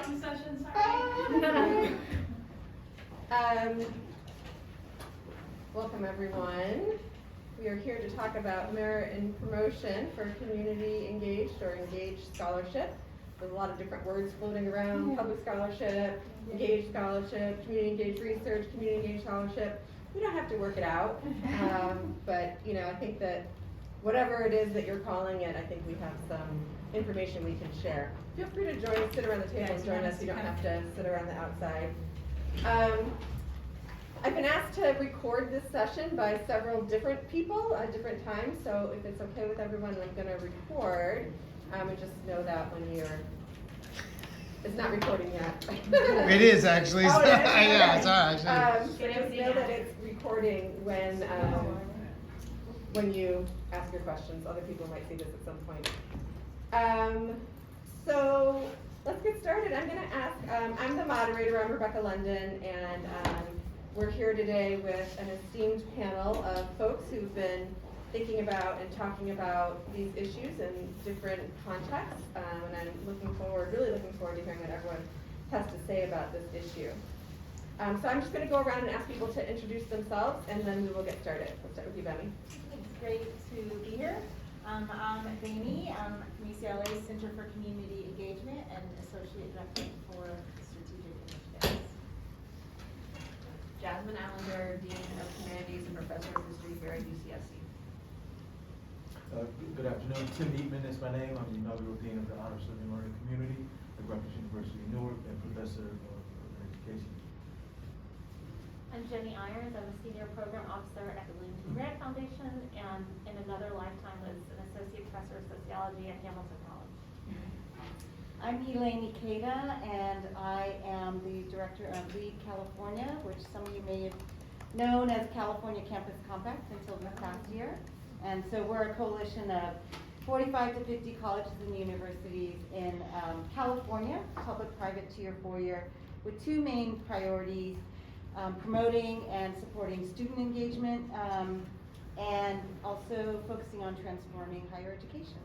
Wrong session, sorry. Welcome everyone. We are here to talk about merit and promotion for community engaged or engaged scholarship. There's a lot of different words floating around: public scholarship, engaged scholarship, community engaged research, community engaged scholarship. We don't have to work it out, but I think that whatever it is that you're calling it, I think we have some information we can share. Feel free to sit around the table and join us. You don't have to sit around the outside. I've been asked to record this session by several different people at different times, so if it's okay with everyone, I'm going to record. And just know that when it's not recording yet. It is actually. Oh, it is? Okay. Yeah, it's actually. So just know that it's recording when you ask your questions. Other people might see this at some point. So let's get started. I'm going to ask, I'm the moderator, I'm Rebecca London, and we're here today with an esteemed panel of folks who've been thinking about and talking about these issues in different contexts, and I'm really looking forward to hearing what everyone has to say about this issue. So I'm just going to go around and ask people to introduce themselves, and then we will get started. Let's start with you, Bemmy. It's great to be here. I'm Bemmy. I'm from UCLA Center for Community Engagement and Associate Director for Strategic Initiatives. Jasmine, Alinder, Dean of Humanities and Professor of History here at UCSC. Good afternoon. Tim Eatman is my name. I'm the inaugural Dean of the Honors Living Learning Community at Rutgers University in Newark and Professor of Education. I'm Jenny Irons. I'm a Senior Program Officer at the Lincoln Grant Foundation, and in another lifetime was an Associate Professor of Sociology at Hamilton College. I'm Elaine Ikeda, and I am the Director of Lead California, which some of you may have known as California Campus Compact until this past year. And so we're a coalition of 45 to 50 colleges and universities in California, public-private 2 or 4 year, with two main priorities: promoting and supporting student engagement, and also focusing on transforming higher education.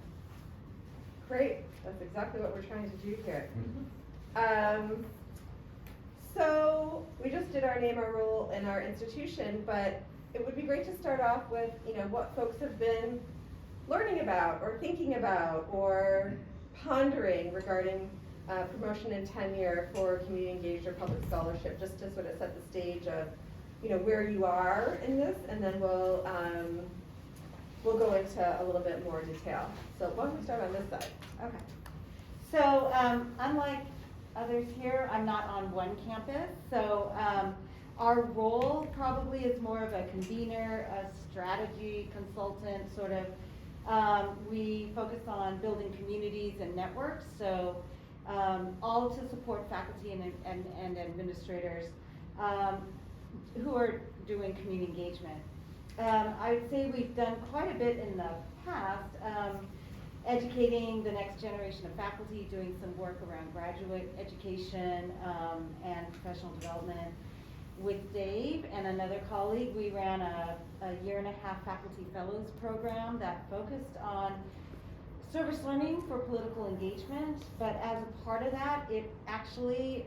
Great, that's exactly what we're trying to do here. So we just did our name, our role, and our institution, but it would be great to start off with, what folks have been learning about, or thinking about, or pondering regarding promotion and tenure for community engaged or public scholarship, just to sort of set the stage of, where you are in this, and then we'll go into a little bit more detail. So why don't we start on this side? Okay. So unlike others here, I'm not on one campus. So our role probably is more of a convener, a strategy consultant, sort of. We focus on building communities and networks. So all to support faculty and administrators who are doing community engagement. I would say we've done quite a bit in the past, educating the next generation of faculty, doing some work around graduate education and professional development. With Dave and another colleague, we ran a 1.5 year faculty fellows program that focused on service learning for political engagement, but as a part of that, it actually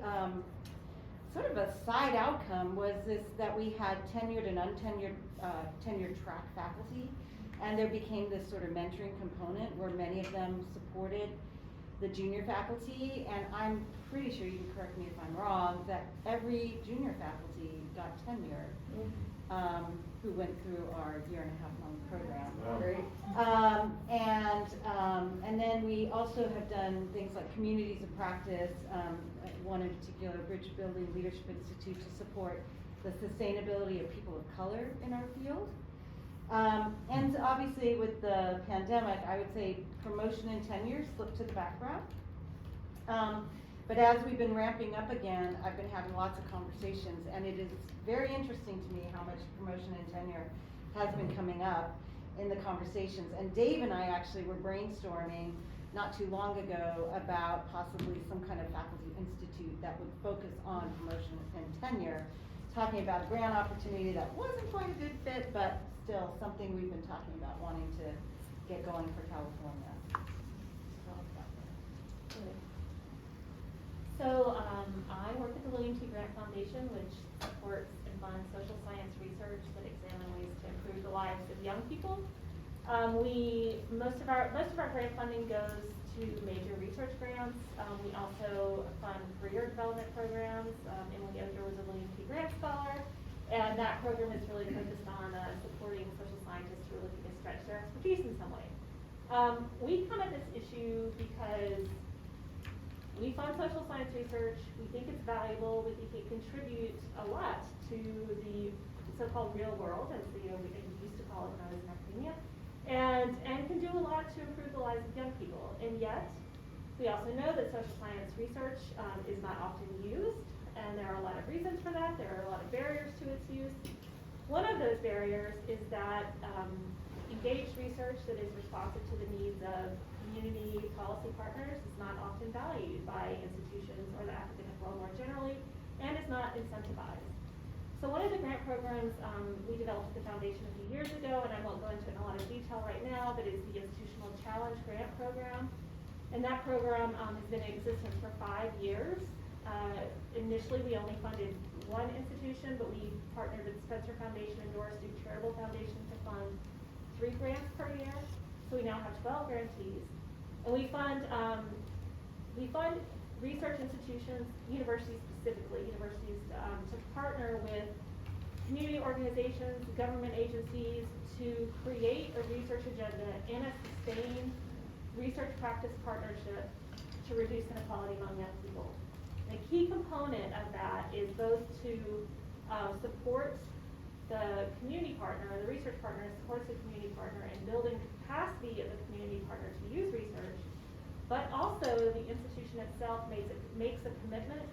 sort of a side outcome was that we had tenured and untenured tenured track faculty, and there became this sort of mentoring component where many of them supported the junior faculty, and I'm pretty sure, you can correct me if I'm wrong, that every junior faculty got tenure who went through our 1.5 year long program. Wow. Great. And then we also have done things like communities of practice, one in particular, Bridge Building Leadership Institute, to support the sustainability of people of color in our field. And obviously with the pandemic, I would say promotion and tenure slipped to the background. But as we've been ramping up again, I've been having lots of conversations, and it is very interesting to me how much promotion and tenure has been coming up in the conversations. And Dave and I actually were brainstorming not too long ago about possibly some kind of faculty institute that would focus on promotion and tenure, talking about a grant opportunity that wasn't quite a good fit, but still something we've been talking about wanting to get going for California. So, I work at the William T. Grant Foundation, which supports and funds social science research that examine ways to improve the lives of young people. Most of our grant funding goes to major research grants. We also fund career development programs. Emily Ozer was a William T. Grant Scholar, and that program is really focused on supporting social scientists who are looking to stretch their expertise in some way. We come at this issue because we fund social science research. We think it's valuable. We think it contributes a lot to the so-called real world, as we used to call it when I was in academia, and can do a lot to improve the lives of young people. And yet, we also know that social science research is not often used, and there are a lot of reasons for that. There are a lot of barriers to its use. One of those barriers is that engaged research that is responsive to the needs of community policy partners is not often valued by institutions or the academic world more generally, and is not incentivized. So one of the grant programs we developed at the foundation a few years ago, and I won't go into it in a lot of detail right now, but is the Institutional Challenge Grant Program. And that program has been in existence for 5 years. Initially, we only funded one institution, but we partnered with Spencer Foundation and Doris Duke Charitable Foundation to fund 3 grants per year. So we now have 12 grantees. And we fund research institutions, universities specifically, to partner with community organizations, government agencies to create a research agenda and a sustained research practice partnership to reduce inequality among young people. And a key component of that is both to support the community partner, or the research partner supports the community partner in building capacity of the community partner to use research, but also the institution itself makes a commitment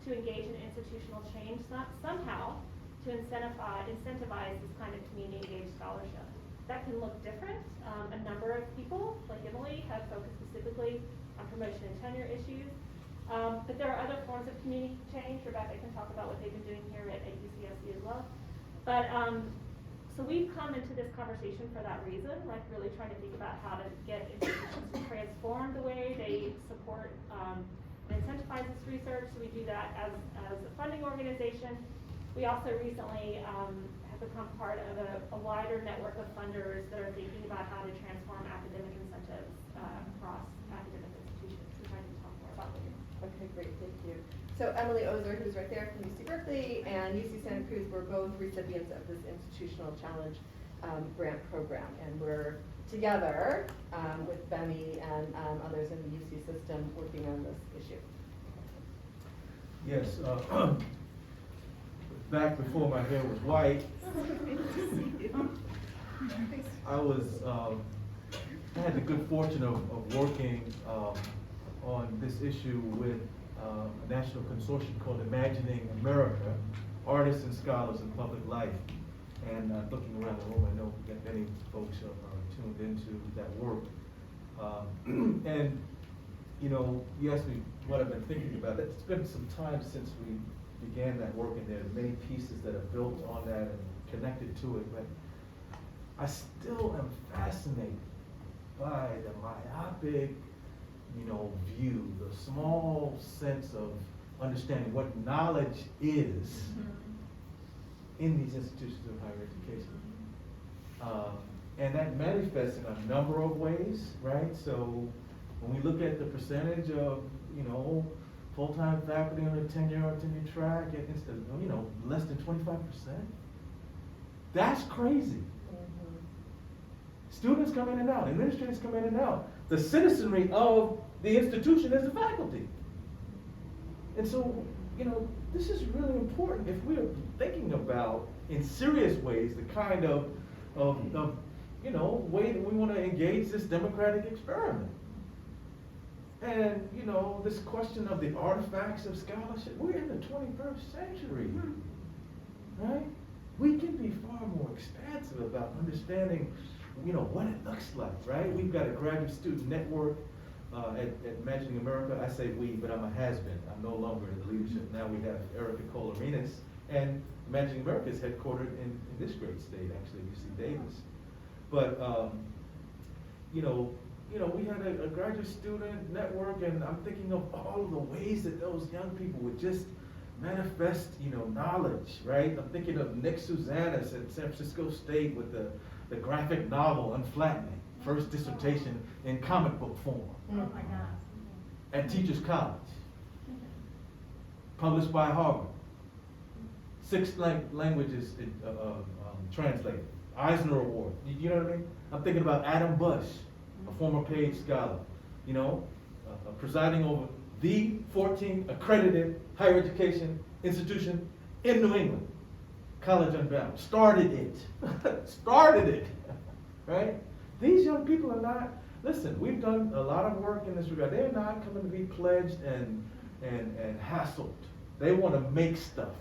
to engage in institutional change, somehow to incentivize this kind of community engaged scholarship. That can look different. A number of people, like Emily, have focused specifically on promotion and tenure issues. But there are other forms of community change. Rebecca can talk about what they've been doing here at UCSC as well. But so we've come into this conversation for that reason, like really trying to think about how to get institutions to transform the way they support and incentivize this research. So we do that as a funding organization. We also recently have become part of a wider network of funders that are thinking about how to transform academic incentives across academic institutions. We're trying to talk more about later. Okay, great, thank you. So Emily Ozer, who's right there from UC Berkeley, and UC Santa Cruz were both recipients of this Institutional Challenge grant program, and we're together with Bemmy and others in the UC system working on this issue. Yes, back before my hair was white, I had the good fortune of working on this issue with a national consortium called Imagining America, Artists and Scholars in Public Life. And looking around the room, I know that many folks are tuned into that work. And, you know, you asked me what I've been thinking about. It's been some time since we began that work, and there are many pieces that are built on that and connected to it. But I still am fascinated by the myopic, you know, view, the small sense of understanding what knowledge is in these institutions of higher education. And that manifests in a number of ways, right? So when we look at the percentage of, you know, full-time faculty on a tenure or tenure track, it's, you know, less than 25%. That's crazy. Students come in and out, administrators come in and out. The citizenry of the institution is the faculty. And so, you know, this is really important if we're thinking about, in serious ways, the kind of you know, way that we want to engage this democratic experiment. And, you know, this question of the artifacts of scholarship, we're in the 21st century, right? We can be far more expansive about understanding, you know, what it looks like, right? We've got a graduate student network at Imagining America. I say we, but I'm a has-been. I'm no longer in the leadership. Now we have Erica Colorinas, and Imagining America is headquartered in this great state, actually, UC Davis. But, you know, you know, we had a graduate student network, and I'm thinking of all of the ways that those young people would just manifest, you know, knowledge, right? I'm thinking of Nick Susanis at San Francisco State with the graphic novel Unflattening, first dissertation in comic book form Oh my God. at Teachers College, published by Harvard. 6 languages translated. Eisner Award. You know what I mean? I'm thinking about Adam Bush, a former Page Scholar, you know, presiding over the 14th accredited higher education institution in New England, College Unbound. Started it. Started it. Right? These young people are not, listen, we've done a lot of work in this regard. They're not coming to be pledged and hassled. They want to make stuff.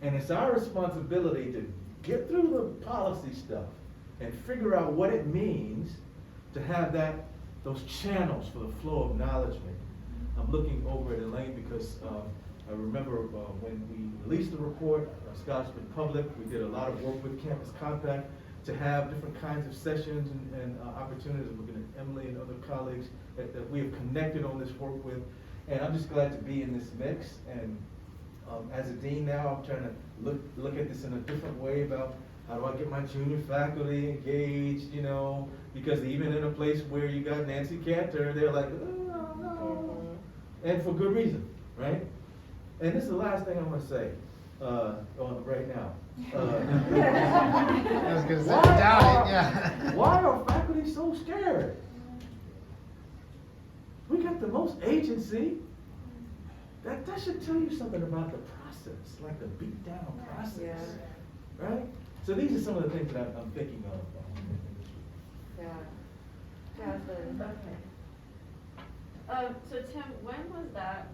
And it's our responsibility to get through the policy stuff and figure out what it means to have those channels for the flow of knowledge making. I'm looking over at Elaine because I remember when we released the report, Scholarship in Public, we did a lot of work with Campus Compact to have different kinds of sessions and opportunities. I'm looking at Emily and other colleagues that we have connected on this work with. And I'm just glad to be in this mix. And as a dean now, I'm trying to look at this in a different way about how do I get my junior faculty engaged, you know, because even in a place where you got Nancy Cantor, they're like, oh, no. And for good reason, right? And this is the last thing I'm going to say right now. I was gonna say, doubt it, yeah. Why are faculty so scared? We got the most agency. That should tell you something about the process, like the beat down process, right? So these are some of the things that I'm thinking of. Yeah. Jasmine. Okay. So Tim, when was that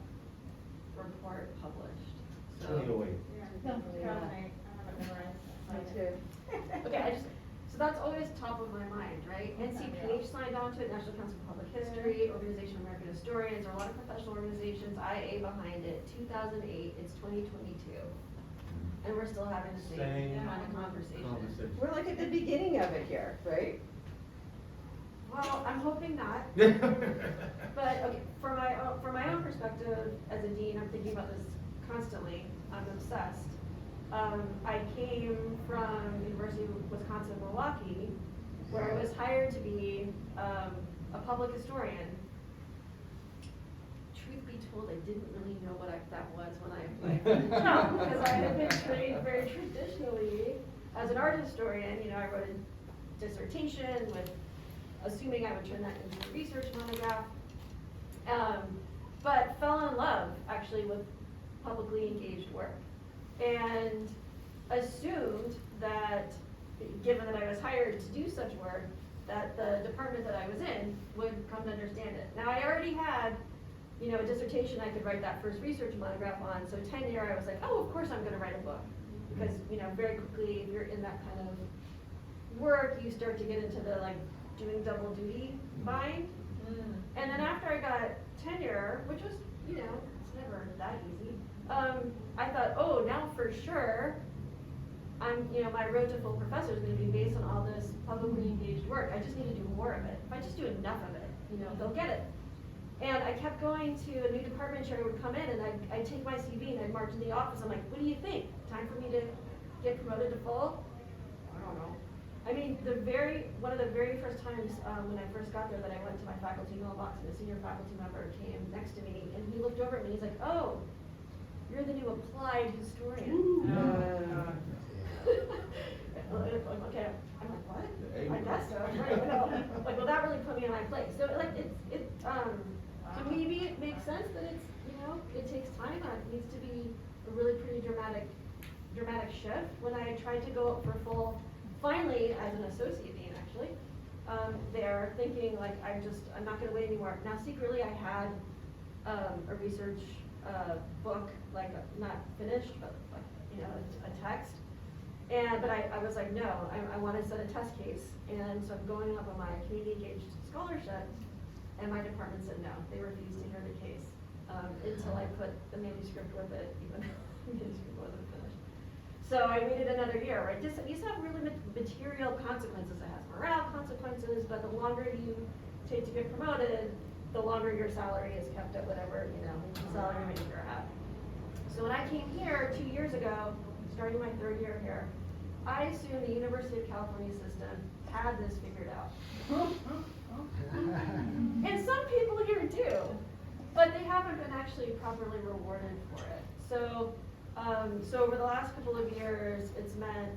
report published? So- 2008. No, Carol and I have it memorized. Me too. Okay, so that's always top of my mind, right? NCPH signed on to it, National Council for Public History, Organization of American Historians, there are a lot of professional organizations, IA behind it, 2008, it's 2022. And we're still having the same kind of conversation. We're like at the beginning of it here, right? Well, I'm hoping not. But, okay, from my own perspective, as a dean, I'm thinking about this constantly, I'm obsessed. I came from University of Wisconsin-Milwaukee, where I was hired to be a public historian. Truth be told, I didn't really know what that was when I applied for the job, because I had been trained very traditionally as an art historian. You know, I wrote a dissertation with, assuming I would turn that into a research monograph, but fell in love actually with publicly engaged work. And assumed that, given that I was hired to do such work, that the department that I was in would come to understand it. Now, I already had, you know, a dissertation I could write that first research monograph on, so tenure, I was like, oh, of course I'm gonna write a book. Because, you know, very quickly, if you're in that kind of work, you start to get into the, like, doing double duty bind. And then after I got tenure, which was, you know, it's never that easy, I thought, oh, now for sure, my road to full professor is gonna be based on all this publicly engaged work. I just need to do more of it. If I just do enough of it, you know, they'll get it. And I kept going to a new department chair would come in and I'd take my CV and I'd march in the office. I'm like, what do you think? Time for me to get promoted to full? I don't know. I mean, one of the very first times when I first got there that I went to my faculty mailbox and a senior faculty member came next to me and he looked over at me and he's like, oh, you're the new applied historian. Okay, I'm like, what? I guess so, right, no. Like, well, that really put me in my place. So, like, so maybe it makes sense that it's, you know, it takes time, and it needs to be a really pretty dramatic shift. When I tried to go up for full, finally, as an associate dean, actually, they're thinking, like, I'm not gonna wait anymore. Now, secretly, I had a research book, like, not finished, but, like, you know, a text. But I was like, no, I want to set a test case. And so I'm going up on my community engaged scholarship, and my department said no. They refused to hear the case until I put the manuscript with it, even though the manuscript wasn't finished. So I waited another year, right? These have really material consequences. It has morale consequences, but the longer you to get promoted, the longer your salary is kept at whatever, salary range you're at. So when I came here 2 years ago, starting my 3rd year here, I assumed the University of California system had this figured out. And some people here do, but they haven't been actually properly rewarded for it. So, so over the last couple of years, it's meant,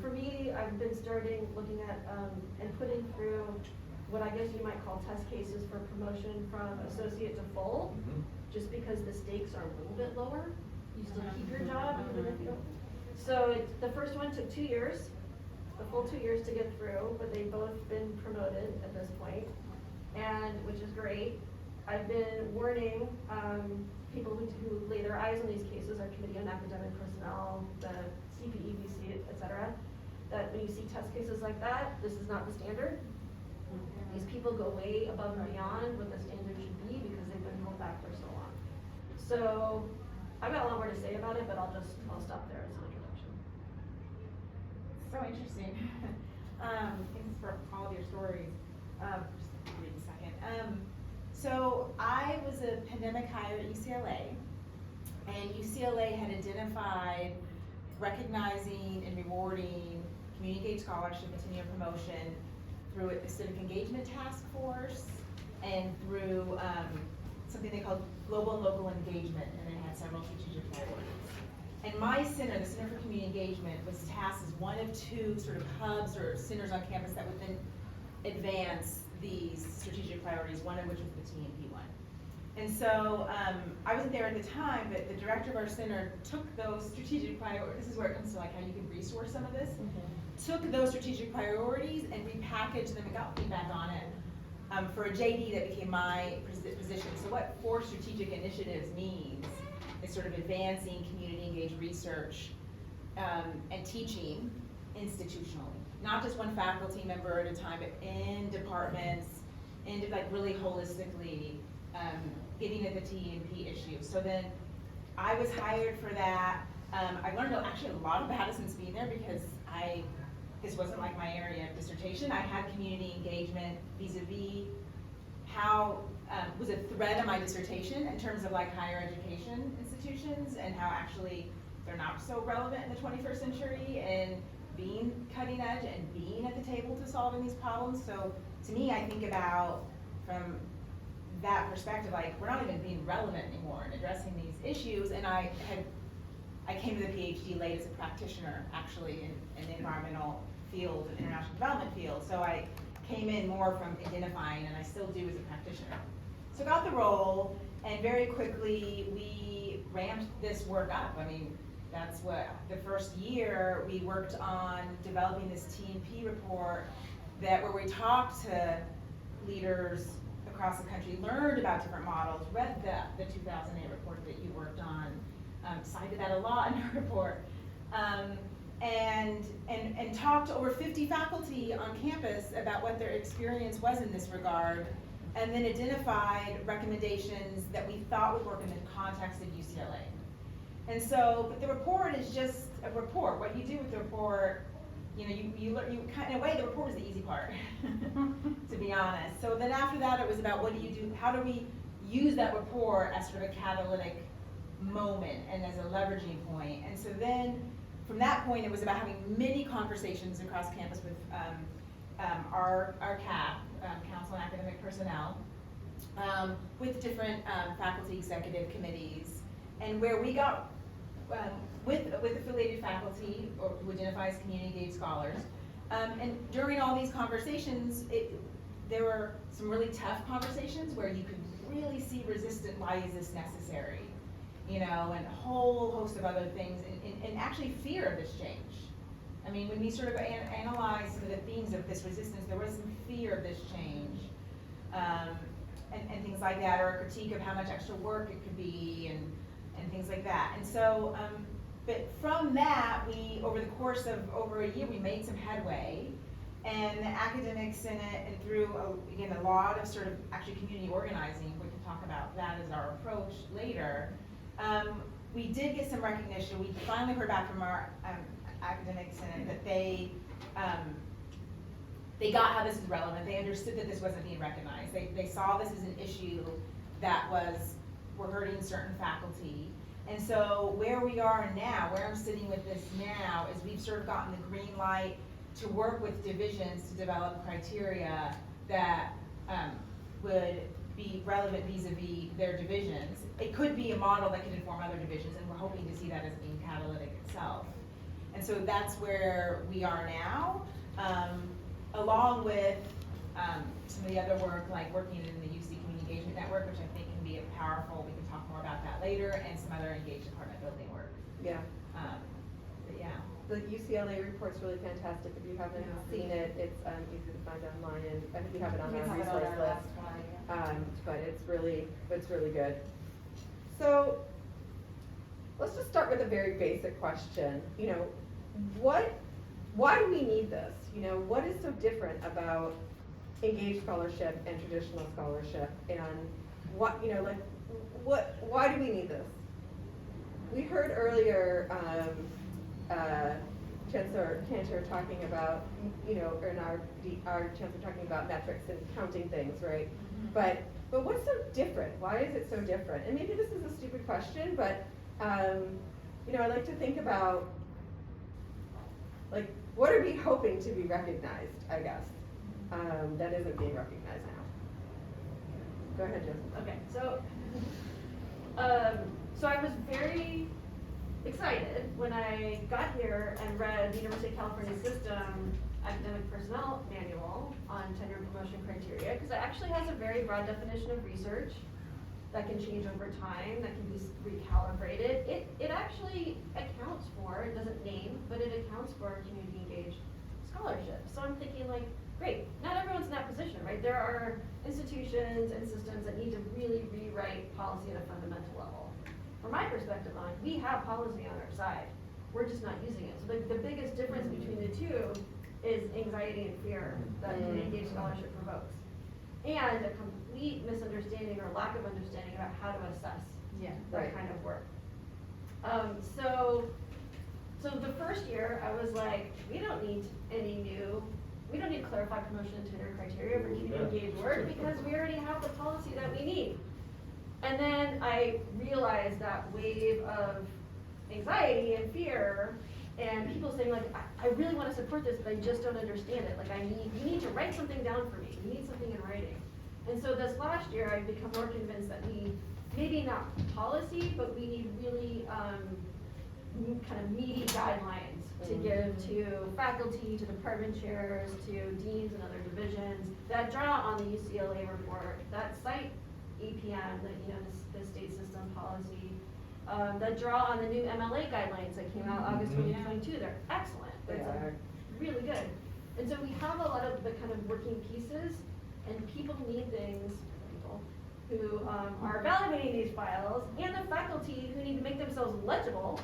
for me, I've been looking at, and putting through what I guess you might call test cases for promotion from associate to full, just because the stakes are a little bit lower. You still keep your job even if you don't. So the first one took 2 years, the full 2 years to get through, but they've both been promoted at this point, and which is great. I've been warning people who lay their eyes on these cases, our Committee on Academic Personnel, the CPEBC, et cetera, that when you see test cases like that, this is not the standard. These people go way above and beyond what the standard should be because they've been held back for so long. So I've got a lot more to say about it, but I'll stop there as an introduction. So interesting. Thanks for all of your stories. Just wait a second. So I was a pandemic hire at UCLA, and UCLA had identified recognizing and rewarding community engaged scholarship and tenure promotion through a civic engagement task force and through something they called global and local engagement, and it had several strategic priorities. And my center, the Center for Community Engagement, was tasked as one of 2 sort of hubs or centers on campus that would then advance these strategic priorities, one of which was the TNP one. And so I wasn't there at the time, but the director of our center took those strategic priorities. This is where it comes to like how you can resource some of this. Took those strategic priorities and repackaged them and got feedback on it for a JD that became my position. So what 4 strategic initiatives means is sort of advancing community engaged research and teaching institutionally. Not just one faculty member at a time, but in departments, and like really holistically getting at the TNP issue. So then I was hired for that. I learned actually a lot about it since being there because this wasn't like my area of dissertation. I had community engagement vis-a-vis how was a thread of my dissertation in terms of like higher education institutions and how actually they're not so relevant in the 21st century and being cutting edge and being at the table to solving these problems. So to me, I think about from that perspective, like we're not even being relevant anymore in addressing these issues. And I came to the PhD late as a practitioner, actually, in the environmental field and international development field. So I came in more from identifying, and I still do as a practitioner. So got the role, and very quickly we ramped this work up. I mean, that's what the first year we worked on developing this TNP report where we talked to leaders across the country, learned about different models, read the 2008 report that you worked on, cited that a lot in her report, and talked to over 50 faculty on campus about what their experience was in this regard, and then identified recommendations that we thought would work in the context of UCLA. And so, but the report is just a report. What you do with the report, you kind of, in a way, the report was the easy part, to be honest. So then after that, it was about what do you do, how do we use that report as sort of a catalytic moment and as a leveraging point. And so then, from that point, it was about having many conversations across campus with our CAP, Council on Academic Personnel, with different faculty executive committees, and where we got with affiliated faculty or who identify as community engaged scholars. And during all these conversations, there were some really tough conversations where you could really see resistance. Why is this necessary? And a whole host of other things, and actually fear of this change. I mean, when we sort of analyze some of the themes of this resistance, there was some fear of this change, and things like that, or a critique of how much extra work it could be, and things like that. And so, but from that, over the course of over a year, we made some headway, and the Academic Senate, and through, again, a lot of sort of actually community organizing, we can talk about that as our approach later, we did get some recognition. We finally heard back from our Academic Senate that they they got how this is relevant, they understood that this wasn't being recognized, they saw this as an issue that were hurting certain faculty. And so where we are now, where I'm sitting with this now, is we've sort of gotten the green light to work with divisions to develop criteria that would be relevant vis-a-vis their divisions. It could be a model that could inform other divisions, and we're hoping to see that as being catalytic itself. And so that's where we are now, along with some of the other work, like working in the UC Community Engagement Network, which I think can be powerful. We can talk more about that later, and some other engaged department building work. Yeah. But yeah. The UCLA report's really fantastic. If you haven't seen it, it's easy to find online, and I think we have it on our resource list. But it's really good. So let's just start with a very basic question. You know, why do we need this? You know, what is so different about engaged scholarship and traditional scholarship, and what, you know, like, why do we need this? We heard earlier Chancellor talking about, you know, or in our Chancellor talking about metrics and counting things, right? But what's so different? Why is it so different? And maybe this is a stupid question, but you know, I like to think about, like, what are we hoping to be recognized, I guess, that isn't being recognized now? Go ahead, Jasmine. Okay, so I was very excited when I got here and read the University of California System Academic Personnel Manual on tenure and promotion criteria, because it actually has a very broad definition of research that can change over time, that can be recalibrated. It actually accounts for, it doesn't name, but it accounts for community engaged scholarship. So I'm thinking, like, great, not everyone's in that position, right? There are institutions and systems that need to really rewrite policy at a fundamental level. From my perspective on it, we have policy on our side. We're just not using it. So the biggest difference between the two is anxiety and fear that engaged scholarship provokes. And a complete misunderstanding or lack of understanding about how to assess that kind of work. So the first year I was like, we don't need to clarify promotion and tenure criteria for community engaged work because we already have the policy that we need. And then I realized that wave of anxiety and fear and people saying, like, I really want to support this, but I just don't understand it. Like, you need to write something down for me. You need something in writing. And so this last year, I've become more convinced that we, maybe not policy, but we need really kind of meaty guidelines to give to faculty, to department chairs, to deans and other divisions that draw on the UCLA report, that cite EPM, the state system policy, that draw on the new MLA guidelines that came out August 2022. They're excellent. They're really good. And so we have a lot of the kind of working pieces, and people need things, people who are evaluating these files, and the faculty who need to make themselves legible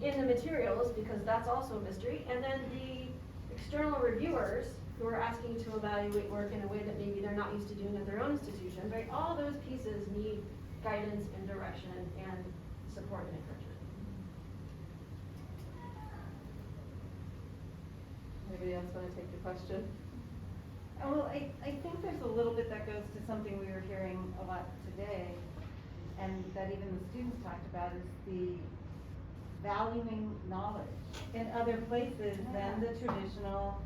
in the materials, because that's also a mystery, and then the external reviewers who are asking to evaluate work in a way that maybe they're not used to doing at their own institution, right? All those pieces need guidance and direction and support and encouragement. Anybody else want to take the question? Well, I think there's a little bit that goes to something we were hearing a lot today, and that even the students talked about, is the valuing knowledge in other places than the traditional,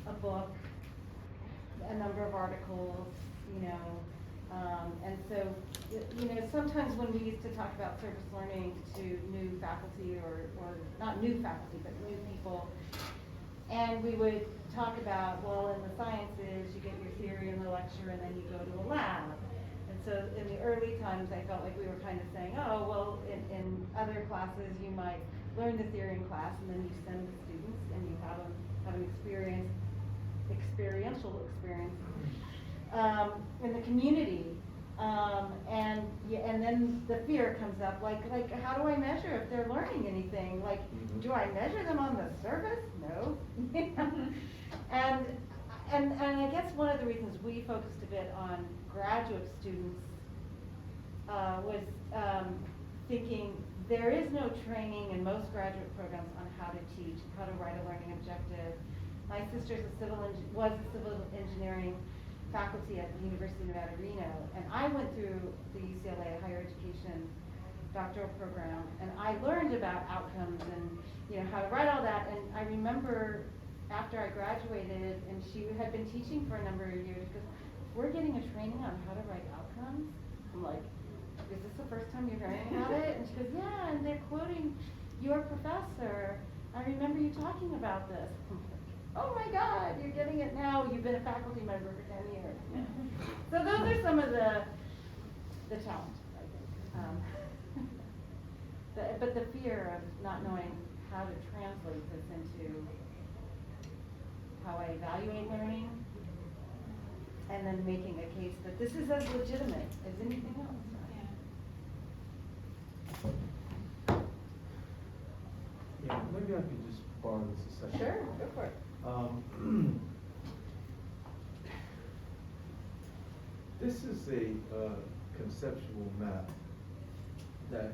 a book, a number of articles, and so, sometimes when we used to talk about service learning to new faculty or not new faculty, but new people, and we would talk about, well, in the sciences, you get your theory in the lecture and then you go to a lab. And so in the early times, I felt like we were kind of saying, oh, well, in other classes, you might learn the theory in class and then you send the students and you have them have an experiential experience in the community. And then the fear comes up, like how do I measure if they're learning anything? Like, do I measure them on the surface? No. And I guess one of the reasons we focused a bit on graduate students was thinking there is no training in most graduate programs on how to teach, how to write a learning objective, my sister's was a civil engineering faculty at the University of Nevada, Reno, and I went through the UCLA higher education doctoral program, and I learned about outcomes and, you know, how to write all that. And I remember after I graduated, and she had been teaching for a number of years, because we're getting a training on how to write outcomes. I'm like, is this the first time you're hearing about it? And she goes, yeah, and they're quoting your professor. I remember you talking about this. Oh my God, you're getting it now. You've been a faculty member for 10 years. So those are some of the challenges, I think. But the fear of not knowing how to translate this into how I evaluate learning, and then making a case that this is as legitimate as anything else. Yeah, maybe I could just borrow this a second. Sure, go for it. This is a conceptual map that,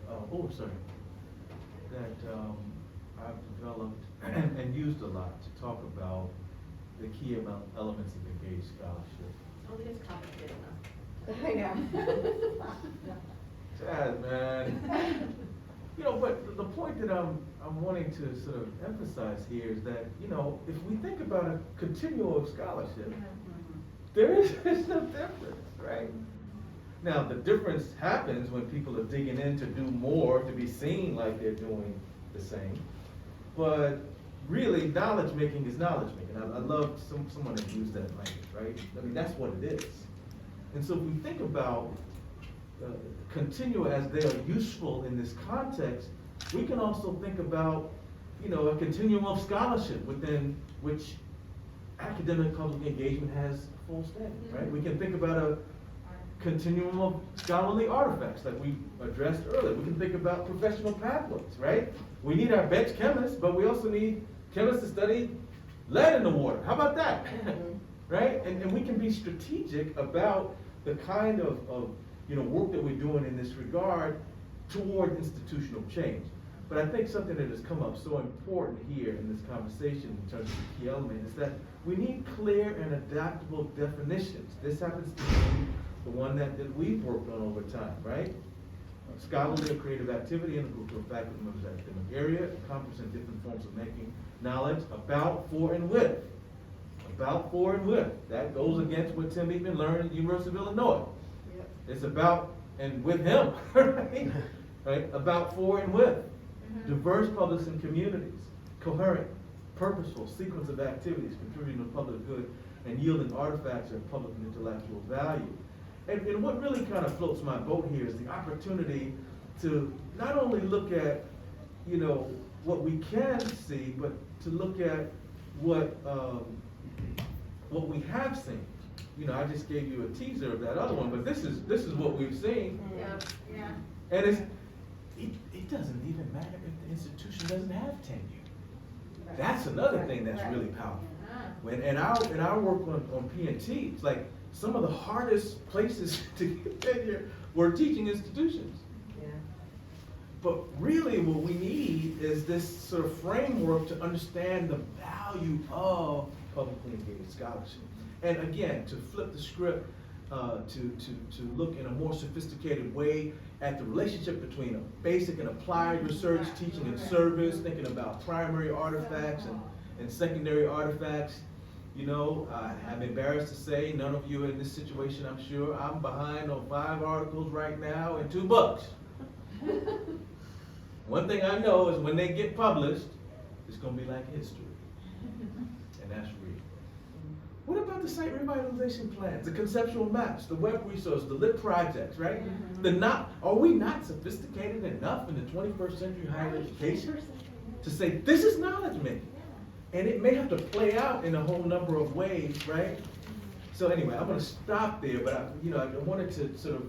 I've developed and used a lot to talk about the key elements of engaged scholarship. Oh, it is complicated enough. I know. Chad, man. You know, but the point that I'm wanting to sort of emphasize here is that, you know, if we think about a continuum of scholarship, there's no difference, right? Now, the difference happens when people are digging in to do more, to be seen like they're doing the same. But really, knowledge making is knowledge making. I love someone that used that language, right? I mean, that's what it is. And so if we think about continua as they are useful in this context, we can also think about, you know, a continuum of scholarship within which academic public engagement has full standing, right? We can think about a continuum of scholarly artifacts that we addressed earlier. We can think about professional pathways, right? We need our bench chemists, but we also need chemists to study lead in the water. How about that? Right? And we can be strategic about the kind of you know, work that we're doing in this regard toward institutional change. But I think something that has come up so important here in this conversation in terms of the key element is that we need clear and adaptable definitions. This happens to be the one that we've worked on over time, right? Scholarly or creative activity in a group of faculty members of academic area, accomplishing different forms of making knowledge about, for, and with. About, for, and with. That goes against what Tim Eatman learned at the University of Illinois. Yep. It's about and with him, right? Right? About, for, and with. Diverse publics and communities, coherent, purposeful sequence of activities contributing to public good and yielding artifacts of public and intellectual value. And what really kind of floats my boat here is the opportunity to not only look at, you know, what we can see, but to look at what we have seen. You know, I just gave you a teaser of that other one, but this is what we've seen. Yeah. And it doesn't even matter if the institution doesn't have tenure. That's another thing that's really powerful. When in our work on P&T, it's like some of the hardest places to get tenure were teaching institutions. Yeah. But really what we need is this sort of framework to understand the value of publicly engaged scholarship. And again, to flip the script, to look in a more sophisticated way at the relationship between a basic and applied research, teaching and service, thinking about primary artifacts and secondary artifacts. You know, I'm embarrassed to say none of you are in this situation, I'm sure. I'm behind on 5 articles right now and 2 books. One thing I know is when they get published, it's going to be like history. And that's real. What about the site revitalization plans, the conceptual maps, the web resources, the lit projects, right? Are we not sophisticated enough in the 21st century higher education to say this is knowledge making? And it may have to play out in a whole number of ways, right? So anyway, I'm going to stop there, but I wanted to sort of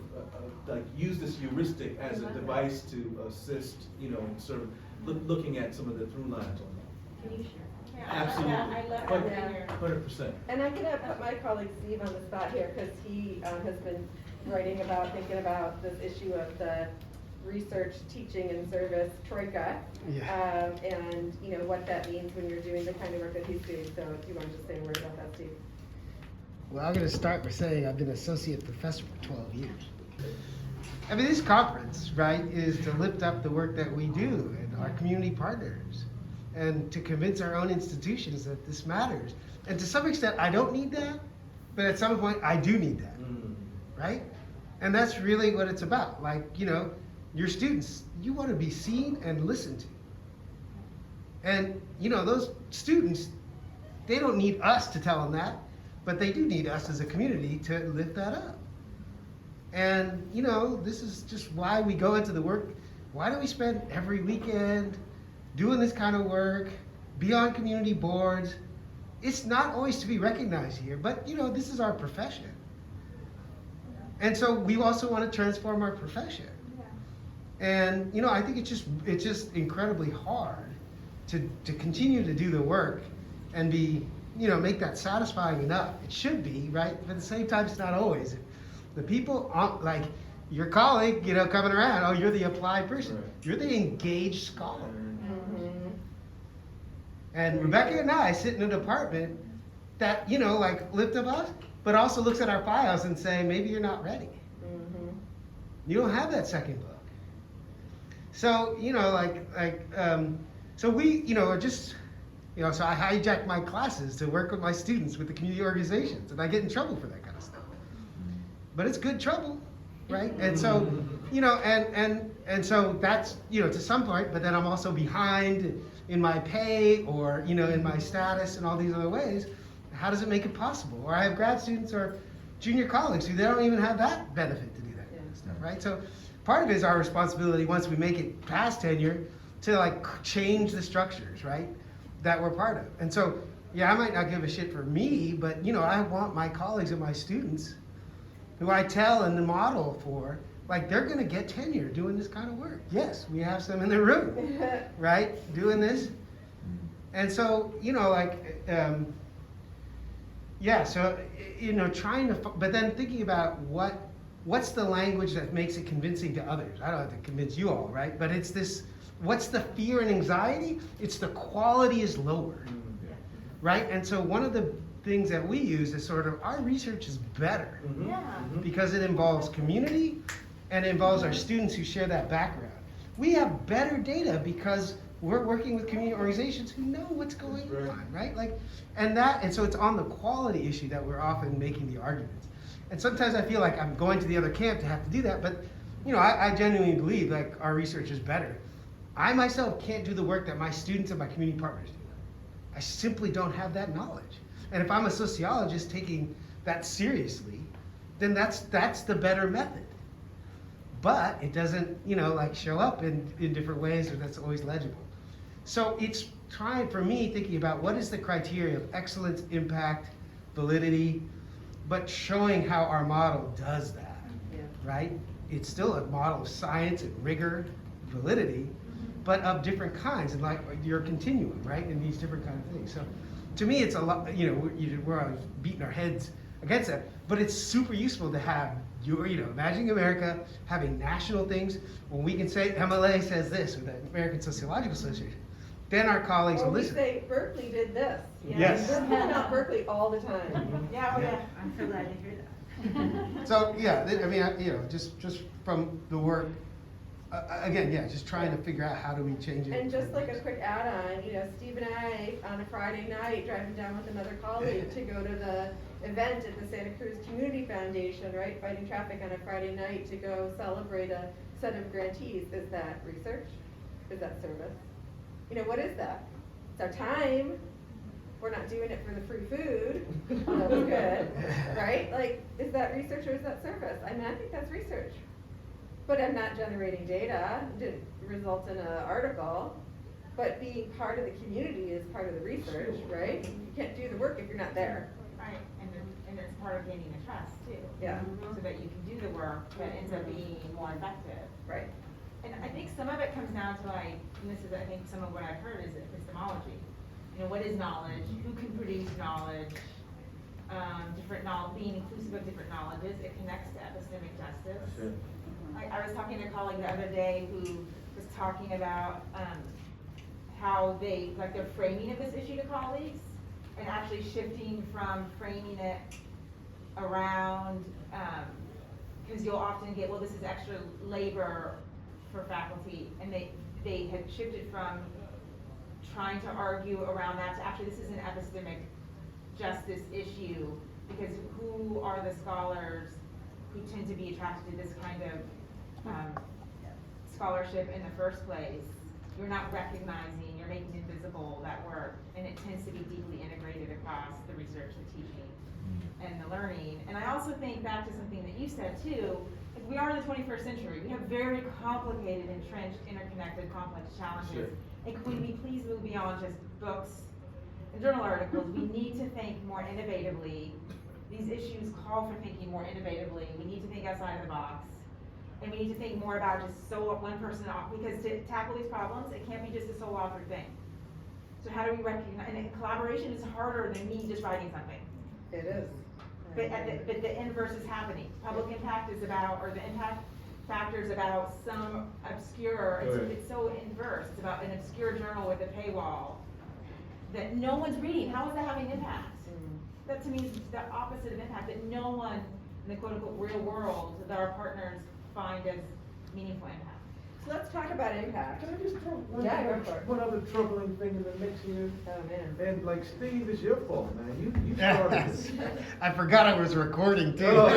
like use this heuristic as a device to assist, you know, in sort of looking at some of the through lines on that. Can you share? Absolutely. I love that. 100%. And I'm gonna put my colleague Steve on the spot here, because he has been writing about, thinking about this issue of the research, teaching, and service troika. Yeah. And what that means when you're doing the kind of work that he's doing. So if you want to just say a word about that, Steve. Well, I'm going to start by saying I've been associate professor for 12 years. I mean, this conference, right, is to lift up the work that we do and our community partners and to convince our own institutions that this matters. And to some extent, I don't need that, but at some point, I do need that, right? And that's really what it's about. Like, your students, you want to be seen and listened to. And, those students, they don't need us to tell them that, but they do need us as a community to lift that up. And, this is just why we go into the work. Why do we spend every weekend doing this kind of work, be on community boards? It's not always to be recognized here, but, this is our profession. And so we also want to transform our profession. And, I think it's just incredibly hard to continue to do the work and be, make that satisfying enough. It should be, right? But at the same time, it's not always. The people, like your colleague, coming around, oh, you're the applied person. Right. You're the engaged scholar. Mm-hmm. And Rebecca and I sit in a department that, lift up us, but also looks at our files and say, maybe you're not ready. Mm-hmm. You don't have that second book. So, so we, are just, so I hijack my classes to work with my students with the community organizations, and I get in trouble for that kind of stuff. But it's good trouble, right? And so, and so that's, to some point, but then I'm also behind in my pay or, in my status and all these other ways. How does it make it possible? Or I have grad students or junior colleagues who they don't even have that benefit to do that kind of stuff, right? So part of it is our responsibility once we make it past tenure to change the structures, right, that we're part of. And so, I might not give a shit for me, but I want my colleagues and my students who I tell and model for, they're gonna get tenure doing this kind of work. Yes, we have some in the room, right, doing this. And so, so, trying to, but then thinking about what's the language that makes it convincing to others? I don't have to convince you all, right? But it's this, what's the fear and anxiety? It's the quality is lower, right? And so one of the things that we use is sort of, our research is better because it involves community and it involves our students who share that background. We have better data because we're working with community organizations who know what's going on, right? And so it's on the quality issue that we're often making the arguments. And sometimes I feel like I'm going to the other camp to have to do that, but I genuinely believe our research is better. I myself can't do the work that my students and my community partners do. I simply don't have that knowledge. And if I'm a sociologist taking that seriously, then that's the better method. But it doesn't, show up in different ways or that's always legible. So it's trying, for me, thinking about what is the criteria of excellence, impact, validity, but showing how our model does that, right? It's still a model of science and rigor, validity, but of different kinds, and your continuum, right? And these different kind of things. So to me, it's a lot, we're always beating our heads against that, but it's super useful to have Imagining America having national things, when we can say MLA says this, or the American Sociological Association, then our colleagues will listen. Or we say Berkeley did this. Yes. We're pulling out Berkeley all the time. I'm so glad to hear that. So, just from the work, again, just trying to figure out how do we change it. And just like a quick add-on, Steve and I, on a Friday night, driving down with another colleague to go to the event at the Santa Cruz Community Foundation, right, fighting traffic on a Friday night to go celebrate a set of grantees. Is that research? Is that service? What is that? It's our time. We're not doing it for the free food. That was good, right? Is that research or is that service? I think that's research. But I'm not generating data, didn't result in an article, but being part of the community is part of the research, right? You can't do the work if you're not there. Right, and it's part of gaining the trust too. Yeah. So that you can do the work that ends up being more effective. Right. And I think some of it comes down to and this is I think some of what I've heard is epistemology. What is knowledge? Who can produce knowledge? Different knowledge, being inclusive of different knowledges, it connects to epistemic justice. I was talking to a colleague the other day who was talking about, how they're framing of this issue to colleagues, and actually shifting from framing it around, cause you'll often get, well, this is extra labor for faculty, and they had shifted from trying to argue around that to actually, this is an epistemic justice issue, because who are the scholars who tend to be attracted to this kind of scholarship in the first place? You're not recognizing, you're making invisible that work, and it tends to be deeply integrated across the research, the teaching, and the learning. And I also think back to something that you said too, like we are in the 21st century. We have very complicated, entrenched, interconnected, complex challenges. Sure. And could we please move beyond just books and journal articles? We need to think more innovatively. These issues call for thinking more innovatively. We need to think outside of the box. And we need to think more about just one person off, because to tackle these problems, it can't be just a sole author thing. So how do we recognize, and collaboration is harder than me just writing something. It is. But the inverse is happening. Public impact is about, or the impact factor is about some obscure, it's so inverse. It's about an obscure journal with a paywall that no one's reading. How is that having impact? That to me is the opposite of impact, that no one in the quote unquote real world that our partners find as meaningful impact. So let's talk about impact. Can I just throw Yeah, go for it. one other troubling thing in the mix here? Oh, man. And like, Steve, it's your fault, man. You started this. I forgot I was recording too. Oh.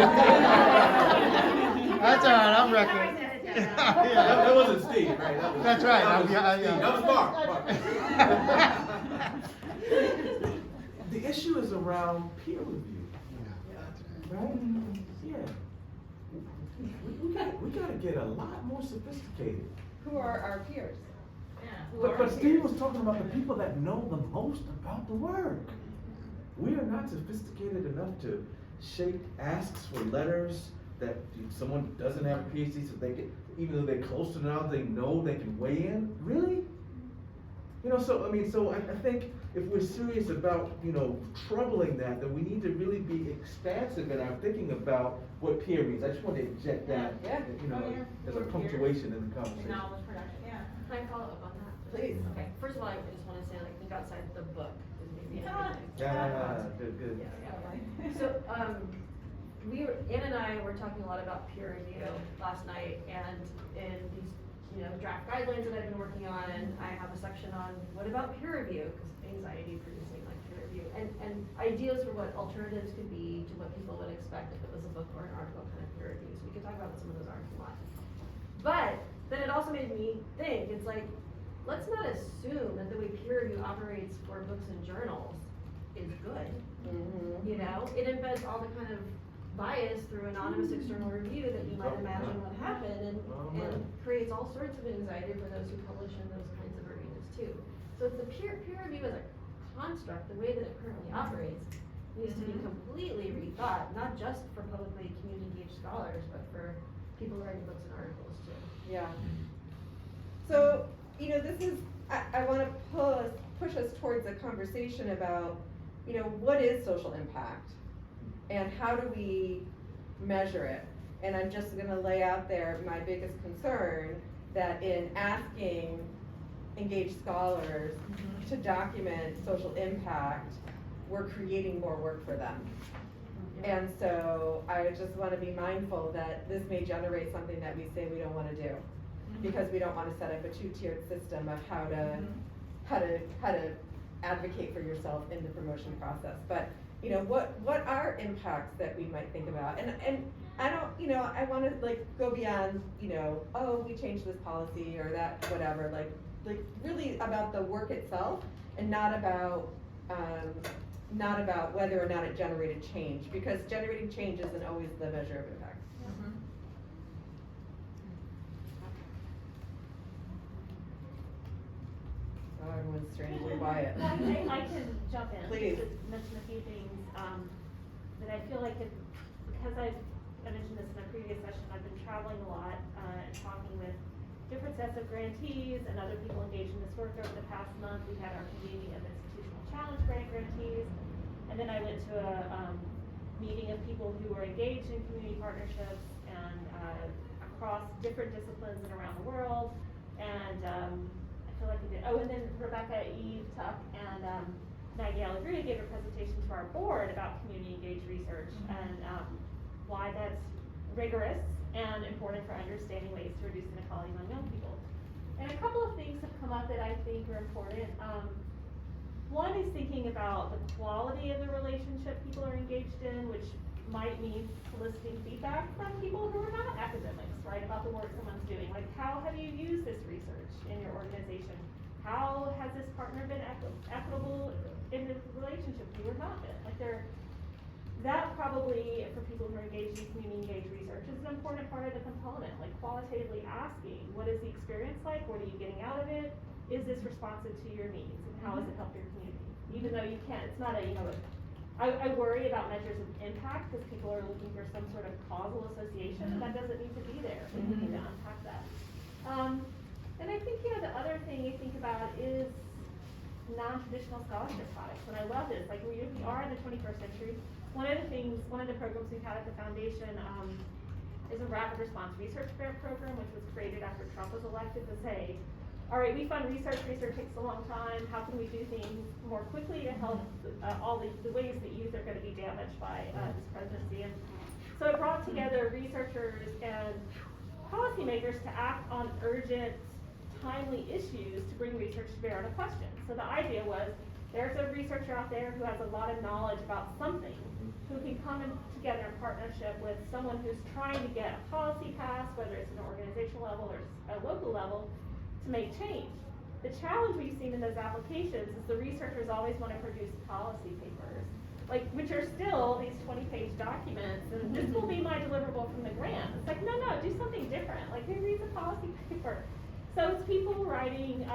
That's all right, I'm recording. That wasn't Steve, right? That was, That's right. That was, Yeah. That was Mark. The issue is around peer review, right? Yeah. We gotta get a lot more sophisticated. Who are our peers? But Steve was talking about the people that know the most about the work. We are not sophisticated enough to shape asks for letters that someone doesn't have a PhD, so they can, even though they're close to now, they know they can weigh in. Really? You know, so I think if we're serious about, troubling that, then we need to really be expansive in our thinking about what peer means. I just want to inject that, Yeah. as a punctuation in the conversation. Knowledge production, yeah. Can I follow up on that? Please. Okay, first of all, I just wanna say, like, think outside the book is maybe Come on. everything. Good. Yeah. So, Ann and I were talking a lot about peer review last night, and in these, draft guidelines that I've been working on, and I have a section on what about peer review, because anxiety producing like peer review, and ideas for what alternatives could be to what people would expect if it was a book or an article kind of peer review. So we could talk about what some of those are if you want. But then it also made me think, it's like, let's not assume that the way peer review operates for books and journals is good. It embeds all the kind of bias through anonymous external review that you might imagine would happen, and creates all sorts of anxiety for those who publish in those kinds of arenas too. So the peer review as a construct, the way that it currently operates, needs to be completely rethought, not just for publicly community engaged scholars, but for people writing books and articles too. Yeah. So, this is, I want to push us towards a conversation about, what is social impact? And how do we measure it? And I'm just gonna lay out there my biggest concern, that in asking engaged scholars to document social impact, we're creating more work for them. And so I just wanna be mindful that this may generate something that we say we don't wanna do, because we don't wanna set up a two-tiered system of how to advocate for yourself in the promotion process. But what are impacts that we might think about? And I don't, I wanna go beyond, oh, we changed this policy or that, whatever, like really about the work itself, and not about whether or not it generated change, because generating change isn't always the measure of impact. Oh, everyone's strangely quiet. Well, I can jump in. Please. To mention a few things, that I feel like because I mentioned this in a previous session, I've been traveling a lot, and talking with different sets of grantees and other people engaged in this work over the past month. We had our community of institutional challenge grantees, and then I went to a meeting of people who were engaged in community partnerships, and a across different disciplines and around the world. And I feel like we did, oh, and then Rebecca, Eve, Tuck, and Maggie Allegria gave a presentation to our board about community engaged research and why that's rigorous and important for understanding ways to reduce inequality among young people. And a couple of things have come up that I think are important. One is thinking about the quality of the relationship people are engaged in, which might mean soliciting feedback from people who are not academics, right, about the work someone's doing. Like, how have you used this research in your organization? How has this partner been equitable in the relationship with you or not been? Like, that probably, for people who are engaged in community engaged research, is an important part of the component, like qualitatively asking, what is the experience like? What are you getting out of it? Is this responsive to your needs? And how has it helped your community? Even though you can't, it's not a, I worry about measures of impact because people are looking for some sort of causal association. That doesn't need to be there. We need to unpack that. And I think, the other thing you think about is non-traditional scholarship products. And I love this, like we are in the 21st century. One of the programs we've had at the foundation is a rapid response research grant program, which was created after Trump was elected to say, all right, we fund research takes a long time, how can we do things more quickly to help all the ways that youth are gonna be damaged by this presidency. And so it brought together researchers and policymakers to act on urgent, timely issues to bring research to bear on a question. So the idea was, there's a researcher out there who has a lot of knowledge about something, who can come together in partnership with someone who's trying to get a policy passed, whether it's an organizational level or a local level, to make change. The challenge we've seen in those applications is the researchers always want to produce policy papers, which are still these 20-page documents, and this will be my deliverable from the grant. It's like, no, do something different. Like, who reads a policy paper? So it's people writing,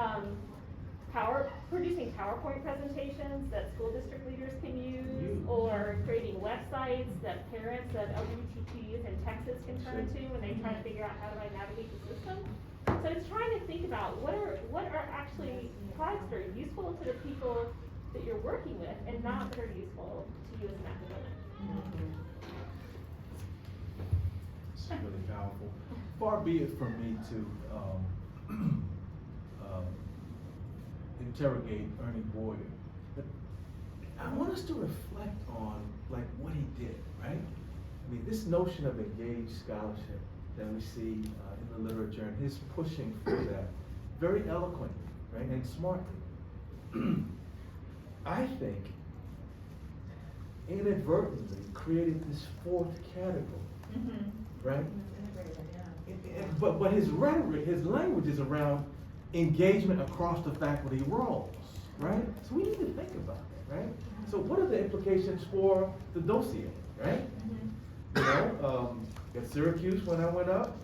producing PowerPoint presentations that school district leaders can use, or creating websites that parents of LGBTQ youth in Texas can turn to when they try to figure out how do I navigate the system. So it's trying to think about what are actually products that are useful to the people that you're working with and not that are useful to you as an academic. It's really powerful. Far be it from me to interrogate Ernie Boyer, but I want us to reflect on what he did, right? I mean, this notion of engaged scholarship that we see in the literature and his pushing for that very eloquently, right, and smartly, I think inadvertently created this fourth category, right? But his rhetoric, his language is around engagement across the faculty roles, right? So we need to think about that, right? So what are the implications for the dossier, right? At Syracuse when I went up,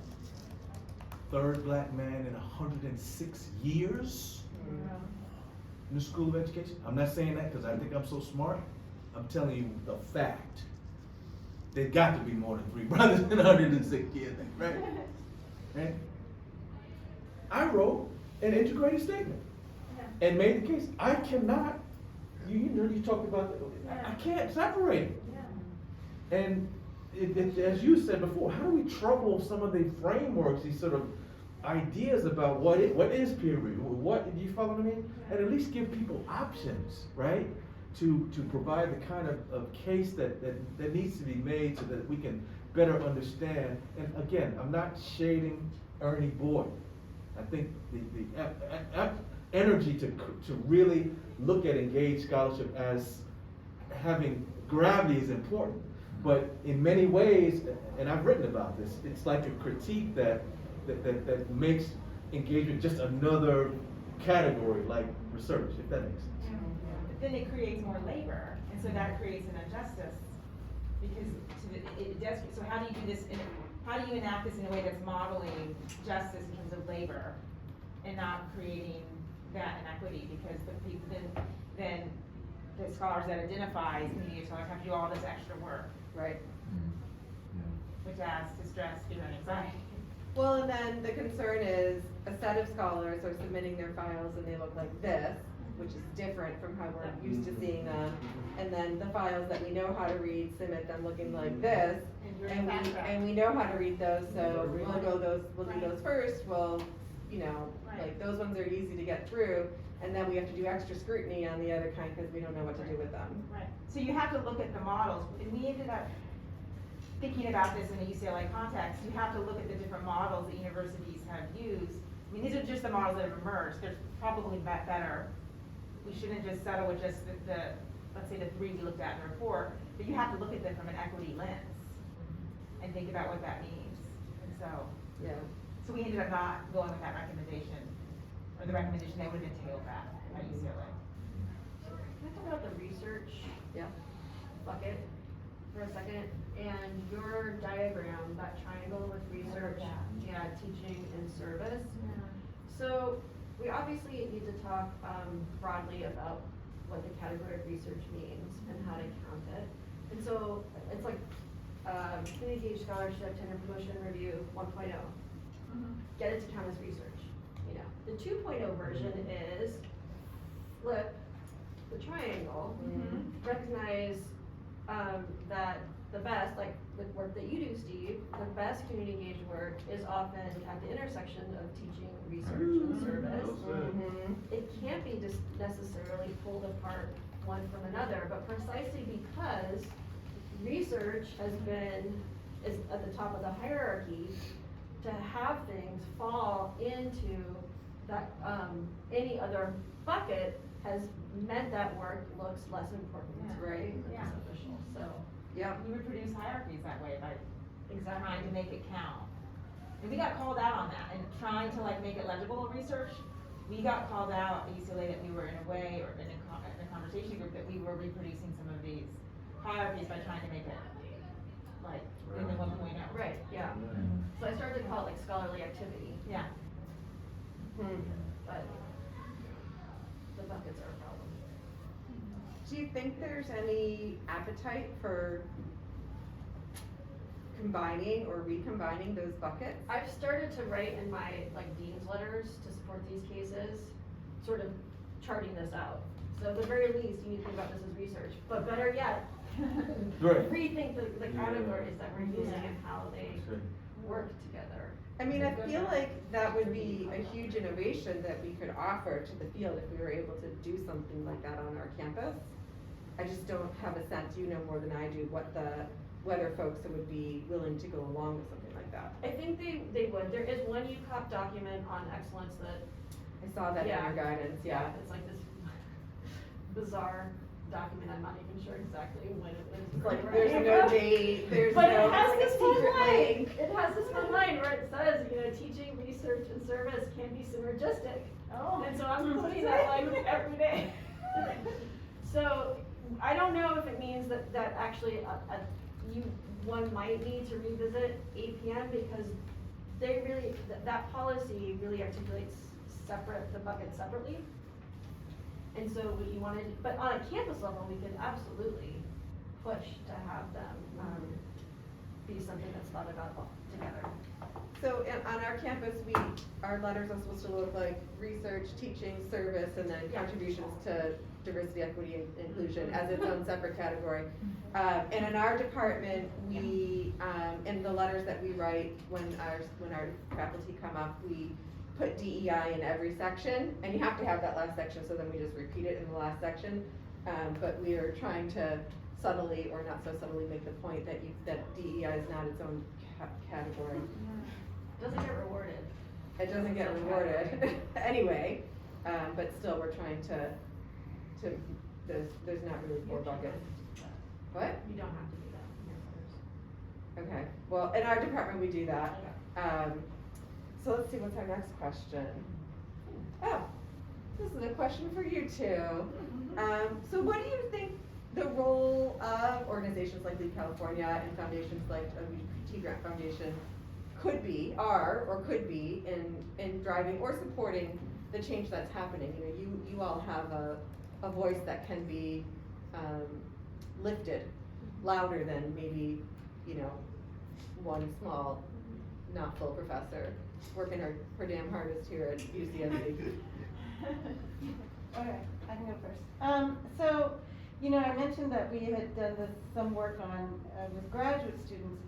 third black man in 106 years in the School of Education. I'm not saying that because I think I'm so smart. I'm telling you the fact. There's got to be more than 3 brothers in 106 years, right? Right? I wrote an integrated statement and made the case. I cannot, you talked about, I can't separate it. And as you said before, how do we trouble some of the frameworks, these sort of ideas about what is peer review, do you follow what I mean? And at least give people options, right? To provide the kind of case that needs to be made so that we can better understand. And again, I'm not shading Ernie Boyd. I think the energy to really look at engaged scholarship as having gravity is important. But in many ways, and I've written about this, it's like a critique that makes engagement just another category like research, if that makes sense. But then it creates more labor, and so that creates an injustice. Because it does, so how do you do this, how do you enact this in a way that's modeling justice in terms of labor and not creating that inequity? Because the people, then the scholars that identify as community scholars have to do all this extra work. Right. Which adds to stress, fear, and anxiety. Well, and then the concern is a set of scholars are submitting their files and they look like this, which is different from how we're used to seeing them. And then the files that we know how to read submit them looking like this. And we know how to read those, so we'll do those first, like those ones are easy to get through. And then we have to do extra scrutiny on the other kind because we don't know what to do with them. Right, so you have to look at the models, and we ended up thinking about this in a UCLA context. You have to look at the different models that universities have used. I mean, these are just the models that have emerged. There's probably better. We shouldn't just settle with just the let's say the 3 we looked at in the report, but you have to look at them from an equity lens and think about what that means. And so, Yeah. so we ended up not going with that recommendation, or the recommendation that would entail that at UCLA. Can I talk about the research Yeah. bucket for a second? And your diagram, that triangle with research, teaching and service. So we obviously need to talk broadly about what the category of research means and how to count it. And so it's like community engaged scholarship, tenure promotion review 1.0. Get it to count as research. The 2.0 version is flip the triangle, recognize that the best, like the work that you do, Steve, the best community engaged work is often at the intersection of teaching, research, and service. It can't be just necessarily pulled apart one from another, but precisely because research is at the top of the hierarchy, to have things fall into that any other bucket has meant that work looks less important, right? Yeah. Less official. So Yeah. We reproduce hierarchies that way by exactly. trying to make it count. And we got called out on that, and trying to like make it legible research. We got called out at UCLA that we were in a way, or in a conversation group, that we were reproducing some of these hierarchies by trying to make it like in the 1.0. Right, yeah. So I started to call it like scholarly activity, Yeah. but the buckets are a problem. Do you think there's any appetite for combining or recombining those buckets? I've started to write in my dean's letters to support these cases, sort of charting this out. So at the very least, you need to think about this as research, but better yet, Right. rethink the categories that we're using and how they That's right. work together. I mean, I feel like that would be a huge innovation that we could offer to the field if we were able to do something like that on our campus. I just don't have a sense, you know more than I do, whether folks would be willing to go along with something like that. I think they would. There is one UCOP document on excellence that I saw that in your guidance, yeah. it's like this bizarre document. I'm not even sure exactly when it was. It's like, there's no date, there's But no, it has it's this like a one secret line. link. It has this one line where it says, teaching, research, and service can be synergistic. Oh. And so I'm putting that language every day. So I don't know if it means that actually one might need to revisit APM, because they really, that policy really articulates the buckets separately. And so what you wanted, but on a campus level, we could absolutely push to have them be something that's thought about together. So on our campus, our letters are supposed to look like research, teaching, service, and then contributions to diversity, equity, and inclusion as its own separate category. And in our department, we, in the letters that we write when our faculty come up, we put DEI in every section, and you have to have that last section, so then we just repeat it in the last section. But we are trying to subtly, or not so subtly, make the point that DEI is not its own category. Doesn't get rewarded. It doesn't get rewarded anyway, but still, we're trying to there's not really 4 buckets. What? You don't have to do that in your letters. Okay, well, in our department, we do that. So let's see, what's our next question? Oh, this is a question for you two. So what do you think the role of organizations like Lead California and foundations like the UT Grant Foundation could be in driving or supporting the change that's happening? You all have a voice that can be lifted louder than maybe, one small, not full professor working her damn hardest here at UCSC. Okay, I can go first. So, you know, I mentioned that we had done some work on, with graduate students,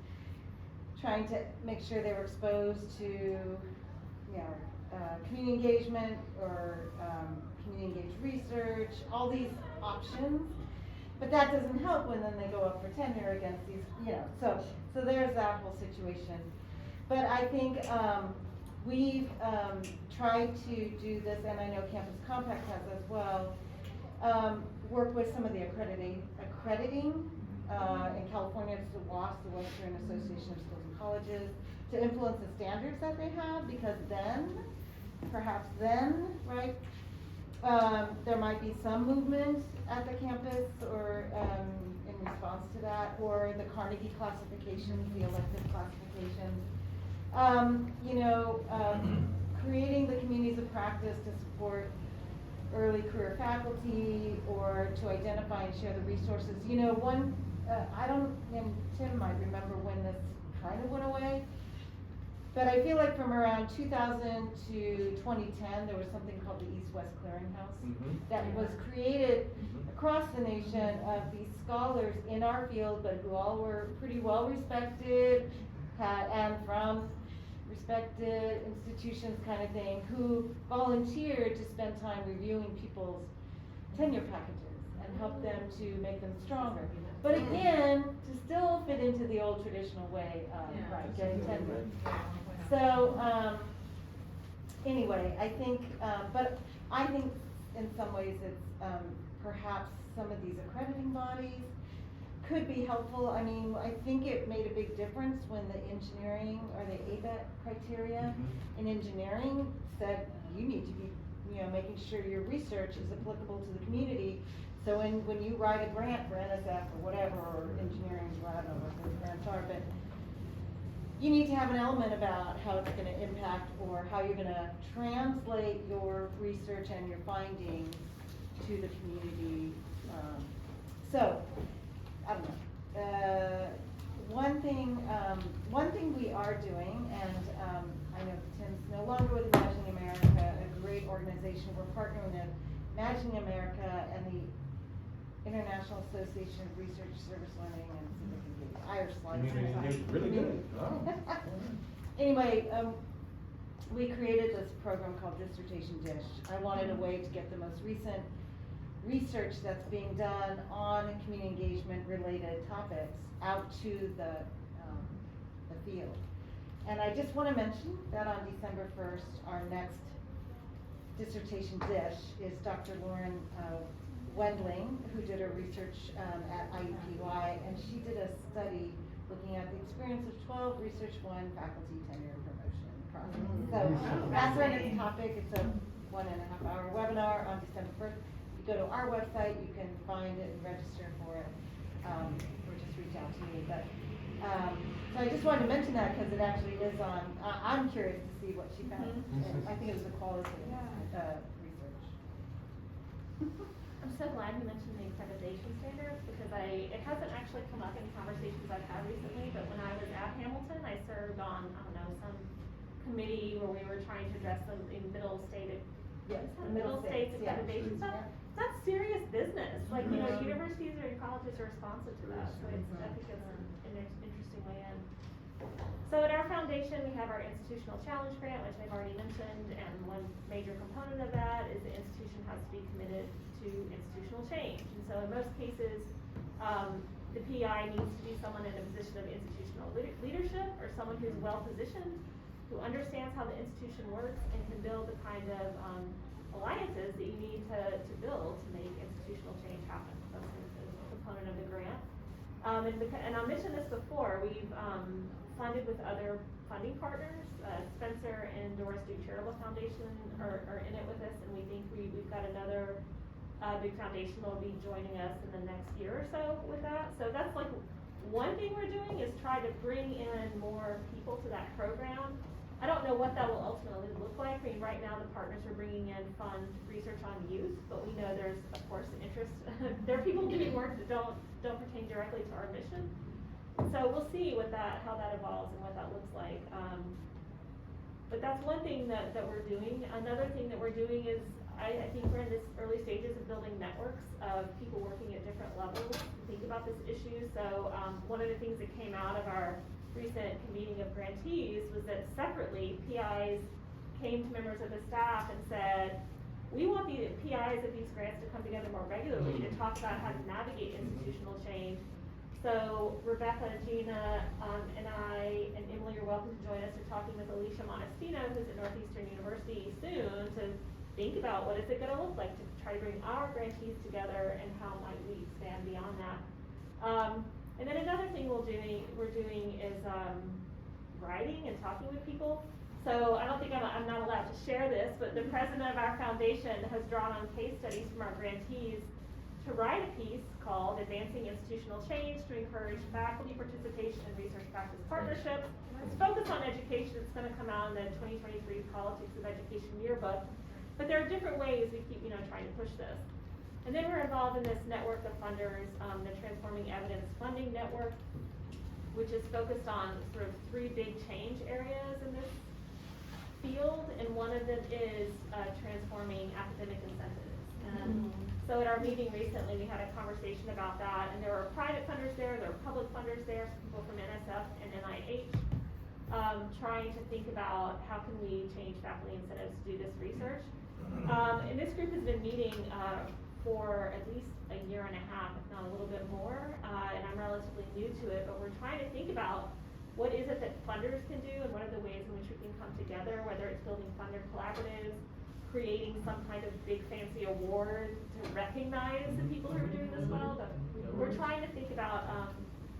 trying to make sure they were exposed to, you know, community engagement or community engaged research, all these options. But that doesn't help when then they go up for tenure against these, you know, so there's that whole situation. But I think we've tried to do this, and I know Campus Compact has as well, work with some of the accrediting. In California, it's the WASC, the Western Association of Schools and Colleges, to influence the standards that they have, because then, perhaps then, right, there might be some movement at the campus or in response to that, or the Carnegie classifications, the elective classifications. You know, creating the communities of practice to support early career faculty or to identify and share the resources. You know, one, I don't, and Tim might remember when this kind of went away, but I feel like from around 2000 to 2010, there was something called the East-West Clearinghouse that was created across the nation of these scholars in our field, but who all were pretty well respected, and from respected institutions kind of thing, who volunteered to spend time reviewing people's tenure packages and help them to make them stronger. But again, to still fit into the old traditional way of getting tenure. So anyway, I think, but I think in some ways it's perhaps some of these accrediting bodies could be helpful. I mean, I think it made a big difference when the engineering or the ABET criteria in engineering said you need to be, you know, making sure your research is applicable to the community. So when you write a grant for NSF or whatever, or engineering, I don't know what those grants are, but you need to have an element about how it's going to impact or how you're going to translate your research and your findings to the community. So, I don't know. One thing we are doing, and I know Tim's no longer with Imagining America, a great organization. We're partnering with Imagining America and the International Association of Research Service Learning and Civic Engagement. Irish slides. Really good. Wow. Anyway, we created this program called Dissertation Dish. I wanted a way to get the most recent research that's being done on community engagement related topics out to the field. And I just want to mention that on December 1st, our next Dissertation Dish is Dr. Lauren Wendling, who did her research at IUPUI, and she did a study looking at the experience of 12 Research 1 faculty tenure promotion process. So that's our next topic. It's a 1.5 hour webinar on December 1st. You go to our website, you can find it and register for it, or just reach out to me. But so I just wanted to mention that because it actually is on. I'm curious to see what she found. I think it was a qualitative research. I'm so glad you mentioned the accreditation standards because it hasn't actually come up in conversations I've had recently, but when I was at Hamilton, I served on, I don't know, some committee where we were trying to address some in middle states accreditation stuff. Yeah. That's serious business. Like, you know, universities or colleges are responsive to that, so it's, I think it's an interesting way in. So at our foundation, we have our institutional challenge grant, which I've already mentioned, and one major component of that is the institution has to be committed to institutional change. And so in most cases, the PI needs to be someone in a position of institutional leadership or someone who's well positioned, who understands how the institution works and can build the kind of alliances that you need to build to make institutional change happen. That's a component of the grant. And I mentioned this before, we've funded with other funding partners. Spencer and Doris Duke Charitable Foundation are in it with us, and we think we've got another big foundation that will be joining us in the next year or so with that. So that's like one thing we're doing is try to bring in more people to that program. I don't know what that will ultimately look like. I mean, right now the partners are bringing in fund research on youth, but we know there's of course an interest. There are people doing work that don't pertain directly to our mission. So we'll see how that evolves and what that looks like. But that's one thing that we're doing. Another thing that we're doing is I think we're in this early stages of building networks of people working at different levels to think about this issue. So one of the things that came out of our recent convening of grantees was that separately, PIs came to members of the staff and said, we want the PIs of these grants to come together more regularly to talk about how to navigate institutional change. So Rebecca, Gina, and I, and Emily are welcome to join us. We're talking with Alicia Monestino, who's at Northeastern University soon, to think about what is it gonna look like to try to bring our grantees together and how might we expand beyond that. And then another thing we're doing is writing and talking with people. So I don't think I'm not allowed to share this, but the president of our foundation has drawn on case studies from our grantees to write a piece called Advancing Institutional Change to Encourage Faculty Participation in Research Practice Partnerships. It's focused on education. It's going to come out in the 2023 Politics of Education Yearbook. But there are different ways we keep, trying to push this. And then we're involved in this network of funders, the Transforming Evidence Funding Network, which is focused on sort of 3 big change areas in this field, and one of them is transforming academic incentives. And so at our meeting recently, we had a conversation about that, and there were private funders there were public funders there, some people from NSF and NIH, trying to think about how can we change faculty incentives to do this research. And this group has been meeting for at least a year and a half, if not a little bit more, and I'm relatively new to it, but we're trying to think about what is it that funders can do and what are the ways in which we can come together, whether it's building funder collaboratives, creating some kind of big fancy award to recognize the people who are doing this well, but we're trying to think about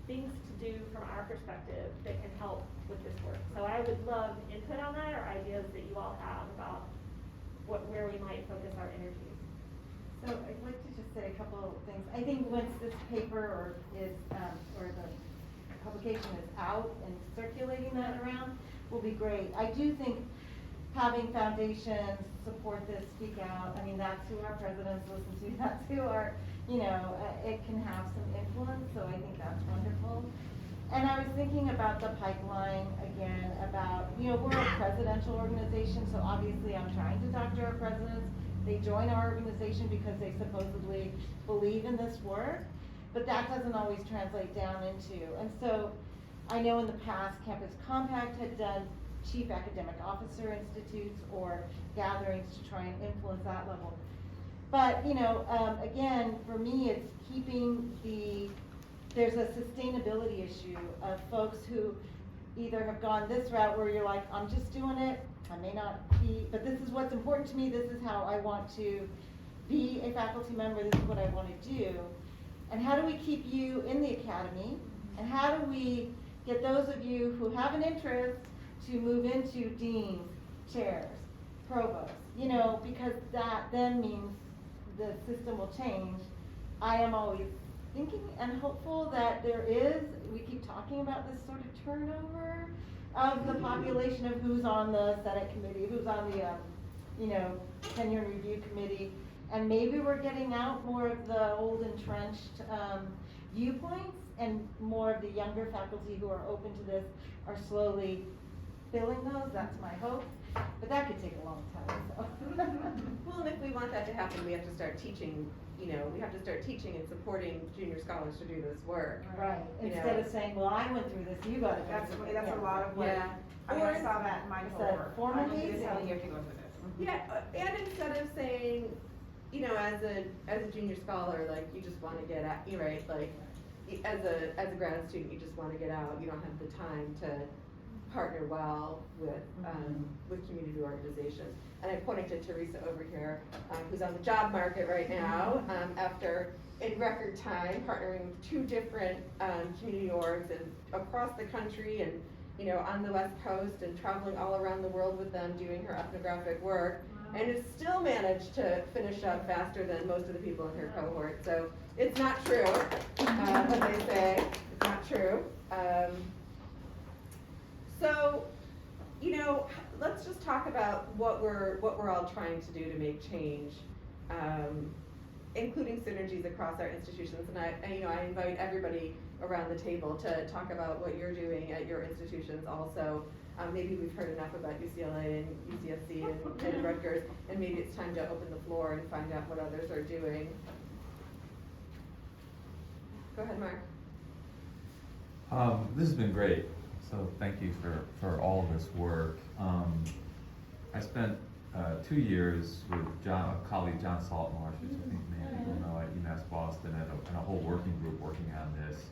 things to do from our perspective that can help with this work. So I would love input on that or ideas that you all have about where we might focus our energies. So I'd like to just say a couple of things. I think once this paper or the publication is out and circulating that around will be great. I do think having foundations support this, speak out, I mean, that's who our presidents listen to, that's who our, it can have some influence, so I think that's wonderful. And I was thinking about the pipeline again, about, we're a presidential organization, so obviously I'm trying to talk to our presidents. They join our organization because they supposedly believe in this work, but that doesn't always translate down into. And so I know in the past, Campus Compact had done chief academic officer institutes or gatherings to try and influence that level. But, again, for me, it's keeping there's a sustainability issue of folks who either have gone this route where you're like, I'm just doing it, I may not be, but this is what's important to me, this is how I want to be a faculty member, this is what I want to do. And how do we keep you in the academy? And how do we get those of you who have an interest to move into deans, chairs, provosts? Because that then means the system will change. I am always thinking and hopeful that we keep talking about this sort of turnover of the population of who's on the Senate committee, who's on the, tenure and review committee. And maybe we're getting out more of the old entrenched viewpoints, and more of the younger faculty who are open to this are slowly filling those. That's my hope, but that could take a long time. So. Well, and if we want that to happen, we have to start teaching. We have to start teaching and supporting junior scholars to do this work. Right. Instead of saying, "Well, I went through this, you got to." That's a lot of what. Yeah. I saw that in my cohort. Formal You needs. have to go through this. Yeah, and instead of saying, as a junior scholar, like you just want to get out, right? Like as a grad student, you just want to get out. You don't have the time to partner well with community organizations. And I'm pointing to Teresa over here, who's on the job market right now, after in record time partnering with 2 different community orgs and across the country, and on the West Coast, and traveling all around the world with them doing her ethnographic work, and has still managed to finish up faster than most of the people in her cohort. So it's not true, what they say. It's not true. So, let's just talk about what we're all trying to do to make change, including synergies across our institutions. And I invite everybody around the table to talk about what you're doing at your institutions also. Maybe we've heard enough about UCLA and UCSC and Rutgers, and maybe it's time to open the floor and find out what others are doing. Go ahead, Mark. This has been great, so thank you for all of this work. I spent 2 years with colleague John Saltmarsh, which I think many people know, at UMass Boston, and a whole working group working on this.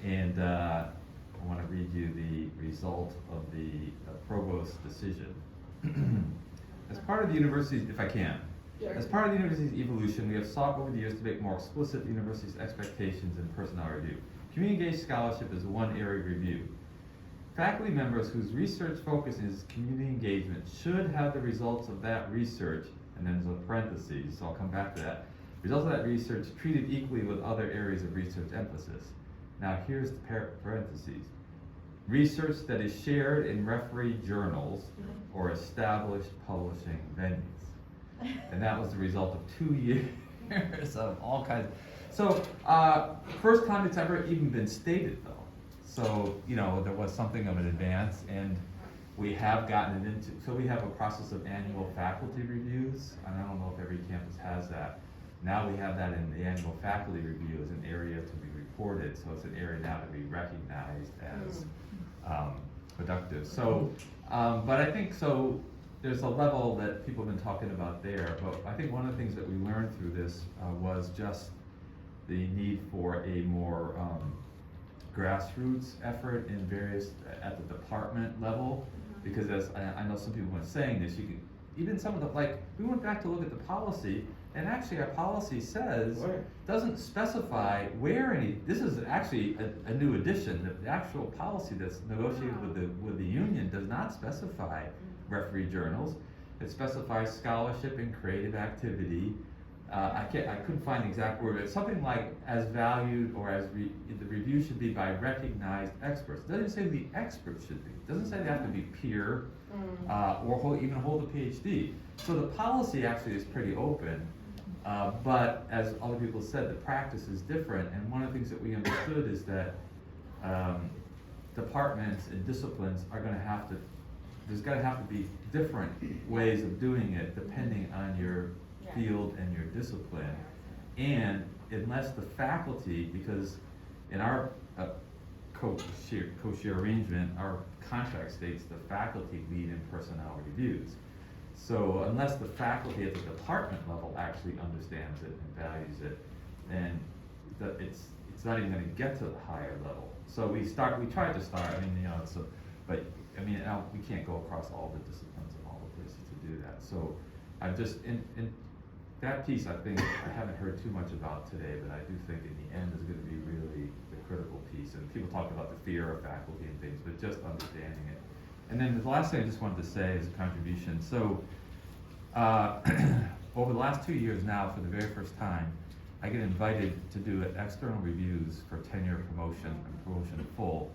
And I want to read you the result of the provost's decision. As part of the university's, if I can, Sure. as part of the university's evolution, we have sought over the years to make more explicit the university's expectations in personnel review. Community engaged scholarship is one area of review. Faculty members whose research focus is community engagement should have the results of that research, and then there's a parentheses, so I'll come back to that, results of that research treated equally with other areas of research emphasis. Now here's the parentheses. Research that is shared in referee journals or established publishing venues. And that was the result of 2 years of all kinds. So, first time it's ever even been stated though. So, there was something of an advance, and we have gotten it into, so we have a process of annual faculty reviews, and I don't know if every campus has that. Now we have that in the annual faculty review as an area to be reported, so it's an area now to be recognized as productive. So, but I think, so there's a level that people have been talking about there, but I think one of the things that we learned through this was just the need for a more grassroots effort in various, at the department level, because as I know some people were saying this, you can, even some of the, we went back to look at the policy, and actually our policy says, doesn't specify where any, this is actually a new addition, the actual policy that's negotiated with the union does not specify referee journals. It specifies scholarship and creative activity. I couldn't find the exact word, but it's something like as valued or as the review should be by recognized experts. It doesn't say the experts should be. It doesn't say they have to be peer or even hold a PhD. So the policy actually is pretty open, but as other people said, the practice is different. And one of the things that we understood is that departments and disciplines are going to have to, there's going to have to be different ways of doing it depending on your field and your discipline. And unless the faculty, because in our co-share arrangement, our contract states the faculty lead in personnel reviews. So unless the faculty at the department level actually understands it and values it, then it's not even going to get to the higher level. So we tried to start, but we can't go across all the disciplines and all the places to do that. So I'm just, in that piece, I think I haven't heard too much about today, but I do think in the end is going to be really the critical piece. And people talk about the fear of faculty and things, but just understanding it. And then the last thing I just wanted to say is a contribution. So over the last 2 years now, for the very first time, I get invited to do external reviews for tenure, promotion, and promotion to full,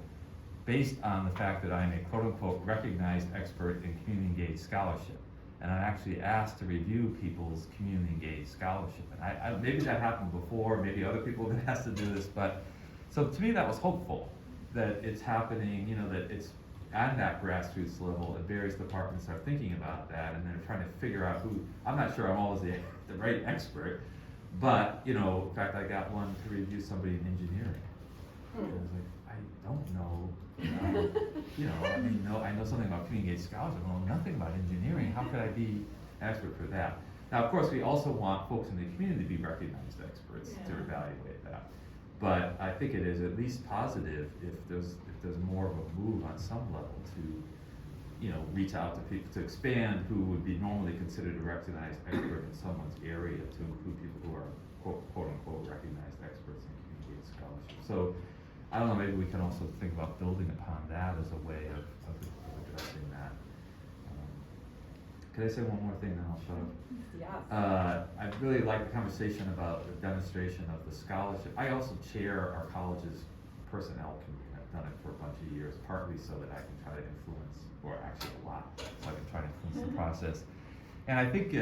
based on the fact that I'm a quote-unquote recognized expert in community engaged scholarship. And I'm actually asked to review people's community engaged scholarship. And maybe that happened before, maybe other people have been asked to do this, but so to me that was hopeful that it's happening, that it's on that grassroots level and various departments are thinking about that and they're trying to figure out who, I'm not sure I'm always the right expert, but in fact I got one to review somebody in engineering. And I was like, I don't know. I know something about community engaged scholarship, I know nothing about engineering. How could I be an expert for that? Now, of course, we also want folks in the community to be recognized experts to evaluate that. But I think it is at least positive if there's more of a move on some level to, reach out to people, to expand who would be normally considered a recognized expert in someone's area to include people who are quote unquote recognized experts in community engaged scholarship. So I don't know, maybe we can also think about building upon that as a way of addressing that. Could I say one more thing, then I'll shut up? Yeah. I really like the conversation about the demonstration of the scholarship. I also chair our college's personnel committee. I've done it for a bunch of years, partly so that I can try to influence, or actually a lot, so I can try to influence the process. And I think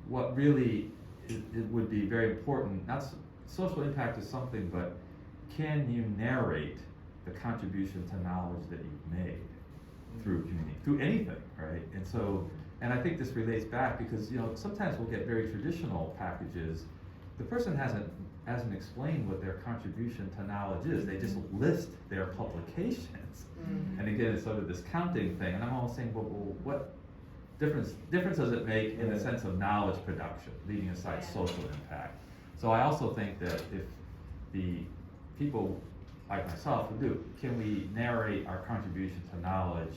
what really it would be very important, social impact is something, but can you narrate the contribution to knowledge that you've made through community, through anything, right? And so, and I think this relates back because, you know, sometimes we'll get very traditional packages. The person hasn't explained what their contribution to knowledge is. They just list their publications. And again, it's sort of this counting thing. And I'm always saying, well, what difference does it make in the sense of knowledge production, leaving aside social impact? So I also think that if the people like myself would do, can we narrate our contribution to knowledge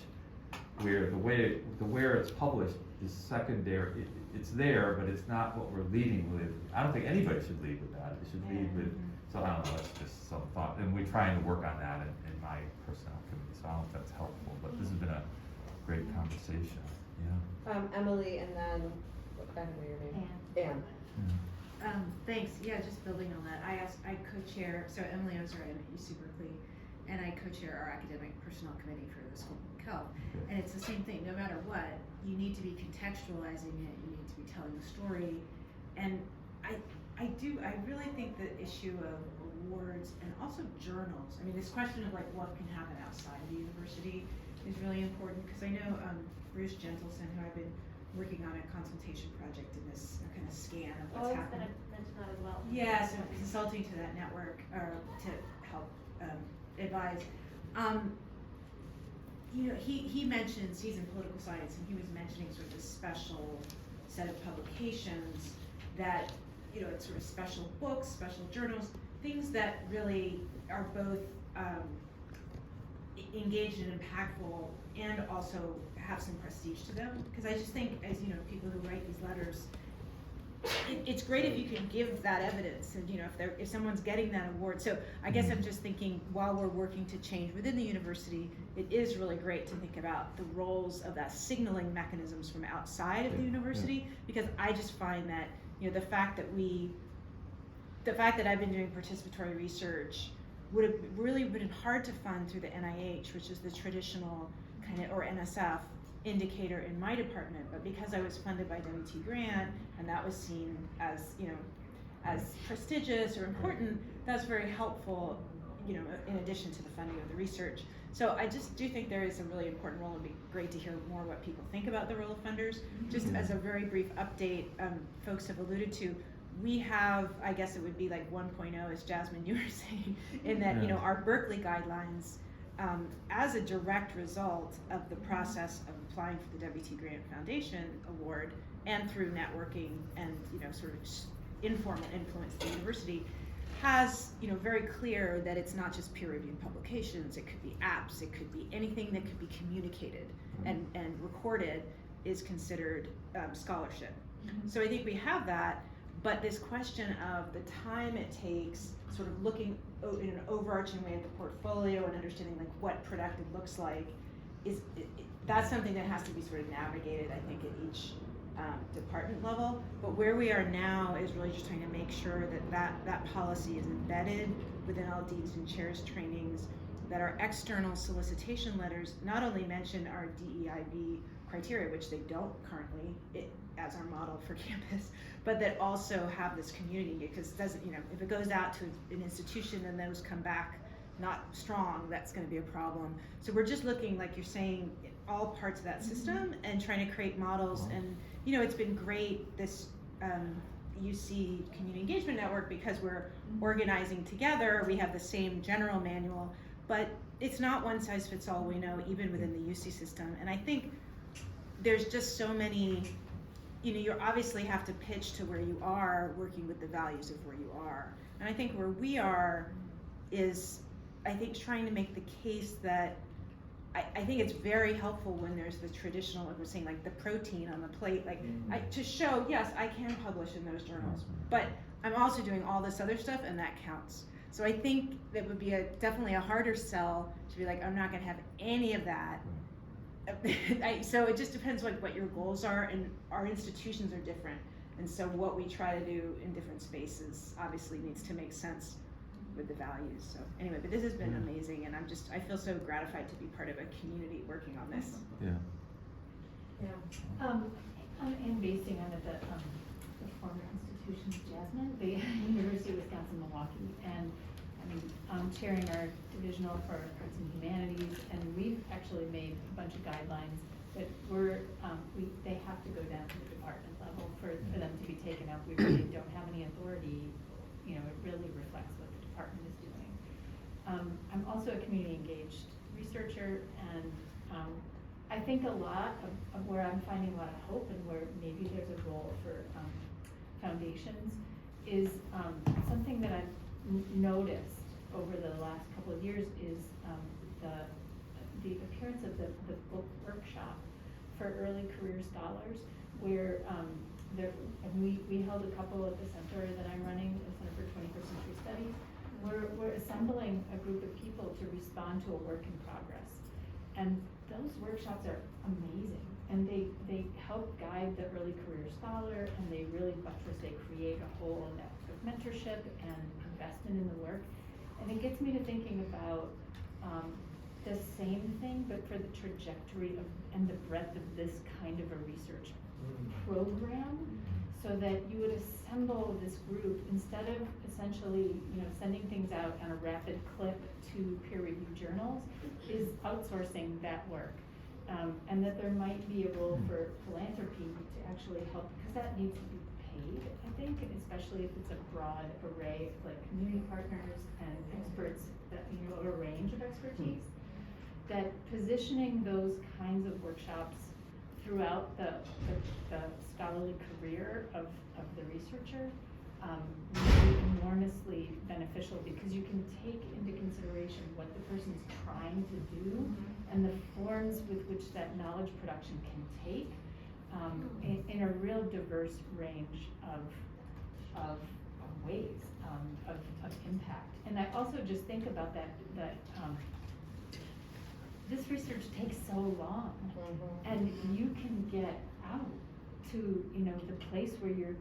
where where it's published is secondary, it's there, but it's not what we're leading with. I don't think anybody should lead with that. They should lead with, so I don't know, that's just some thought. And we're trying to work on that in my personnel committee, so I don't know if that's helpful, but this has been a great conversation, yeah. Emily, and then, I don't know your name. Anne. Thanks. Yeah, just building on that. I co-chair, so Emily Ozer at UC Berkeley, and I co-chair our academic personnel committee for the School of Public Health. And it's the same thing. No matter what, you need to be contextualizing it. You need to be telling the story. And I really think the issue of awards and also journals. I mean, this question of like what can happen outside of the university is really important because I know Bruce Gentleson, who I've been working on a consultation project in this kind of scan of what's happening. I was going to mention that as well. Yeah, so consulting to that network to help advise. You know, he mentions, he's in political science, and he was mentioning sort of a special set of publications that, you know, it's sort of special books, special journals, things that really are both engaged and impactful and also have some prestige to them. Because I just think, as you know, people who write these letters, it's great if you can give that evidence, and you know, if someone's getting that award. So I guess I'm just thinking, while we're working to change within the university, it is really great to think about the roles of that signaling mechanisms from outside of the university, because I just find that, you know, the fact that I've been doing participatory research would have really been hard to fund through the NIH, which is the traditional kind of, or NSF indicator in my department, but because I was funded by WT Grant and that was seen as, you know, as prestigious or important, that's very helpful, you know, in addition to the funding of the research. So I just do think there is a really important role. It'd be great to hear more what people think about the role of funders. Just as a very brief update, folks have alluded to, we have, I guess it would be like 1.0, as Jasmine, you were saying, in that, you know, our Berkeley guidelines, as a direct result of the process of applying for the WT Grant Foundation Award and through networking and, you know, sort of informal influence the university, has, you know, very clear that it's not just peer-reviewed publications, it could be apps, it could be anything that could be communicated and recorded is considered scholarship. So I think we have that, but this question of the time it takes, sort of looking in an overarching way at the portfolio and understanding like what productive looks like, that's something that has to be sort of navigated, I think, at each department level. But where we are now is really just trying to make sure that policy is embedded within all deans and chairs trainings, that our external solicitation letters not only mention our DEIB criteria, which they don't currently as our model for campus, but that also have this community, because it doesn't, you know, if it goes out to an institution and those come back not strong, that's going to be a problem. So we're just looking, like you're saying, at all parts of that system and trying to create models. And you know, it's been great, this UC Community Engagement Network, because we're organizing together. We have the same general manual, but it's not one size fits all, we know, even within the UC system. And I think there's just so many, you know, you obviously have to pitch to where you are, working with the values of where you are. And I think where we are is, I think, trying to make the case that I think it's very helpful when there's the traditional, like we're saying, like the protein on the plate, like to show, yes, I can publish in those journals, but I'm also doing all this other stuff, and that counts. So I think that would be definitely a harder sell to be like, I'm not gonna have any of that. So it just depends like what your goals are, and our institutions are different, and so what we try to do in different spaces obviously needs to make sense with the values. So anyway, but this has been amazing, and I feel so gratified to be part of a community working on this. And basing on the former institutions, Jasmine, the University of Wisconsin-Milwaukee, and I'm chairing our divisional for arts and humanities, and we've actually made a bunch of guidelines that they have to go down to the department level for them to be taken up. We really don't have any authority, it really reflects what the department is doing. I'm also a community engaged researcher, and I think a lot of where I'm finding a lot of hope and where maybe there's a role for foundations is something that I've noticed over the last couple of years is the appearance of the book workshop for early career scholars, where we held a couple at the center that I'm running, the Center for 21st Century Studies. We're assembling a group of people to respond to a work in progress. And those workshops are amazing, and they help guide the early career scholar, and they really buttress, they create a whole network of mentorship and investment in the work. And it gets me to thinking about the same thing, but for the trajectory of and the breadth of this kind of a research program, so that you would assemble this group instead of essentially, sending things out on a rapid clip to peer-reviewed journals, is outsourcing that work, and that there might be a role for philanthropy to actually help, because that needs to be paid, I think, and especially if it's a broad array of like community partners and experts that a range of expertise. That positioning those kinds of workshops throughout the scholarly career of the researcher will be enormously beneficial, because you can take into consideration what the person's trying to do and the forms with which that knowledge production can take in a real diverse range of ways of impact. And I also just think about that this research takes so long, and you can get out to the place where you're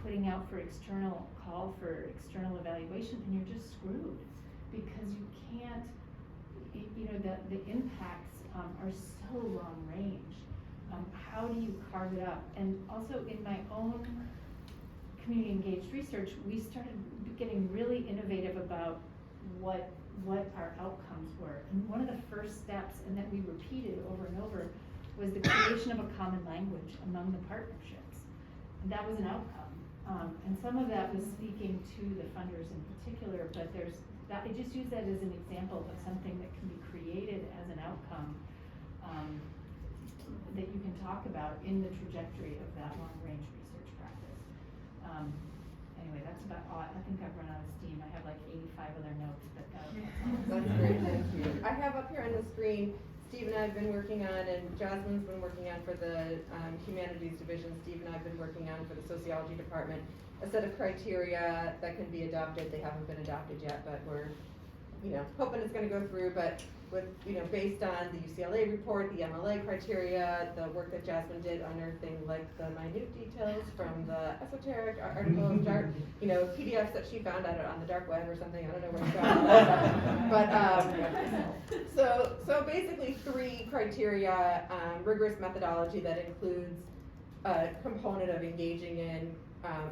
putting out for external call for external evaluation, and you're just screwed, because you can't, the impacts are so long range. How do you carve it up? And also in my own community engaged research, we started getting really innovative about what our outcomes were. And one of the first steps, and that we repeated over and over, was the creation of a common language among the partnerships. And that was an outcome. And some of that was speaking to the funders in particular, but I just use that as an example of something that can be created as an outcome that you can talk about in the trajectory of that long-range research practice. Anyway, that's about all. I think I've run out of steam. I have like 85 other notes, but That's great, thank you. I have up here on the screen, Steve and I have been working on, and Jasmine's been working on for the humanities division. Steve and I have been working on for the sociology department, a set of criteria that can be adopted. They haven't been adopted yet, but we're, hoping it's going to go through. But with, based on the UCLA report, the MLA criteria, the work that Jasmine did unearthing like the minute details from the esoteric articles, PDFs that she found out on the dark web or something. I don't know where she found but so basically 3 criteria: rigorous methodology that includes a component of engaging in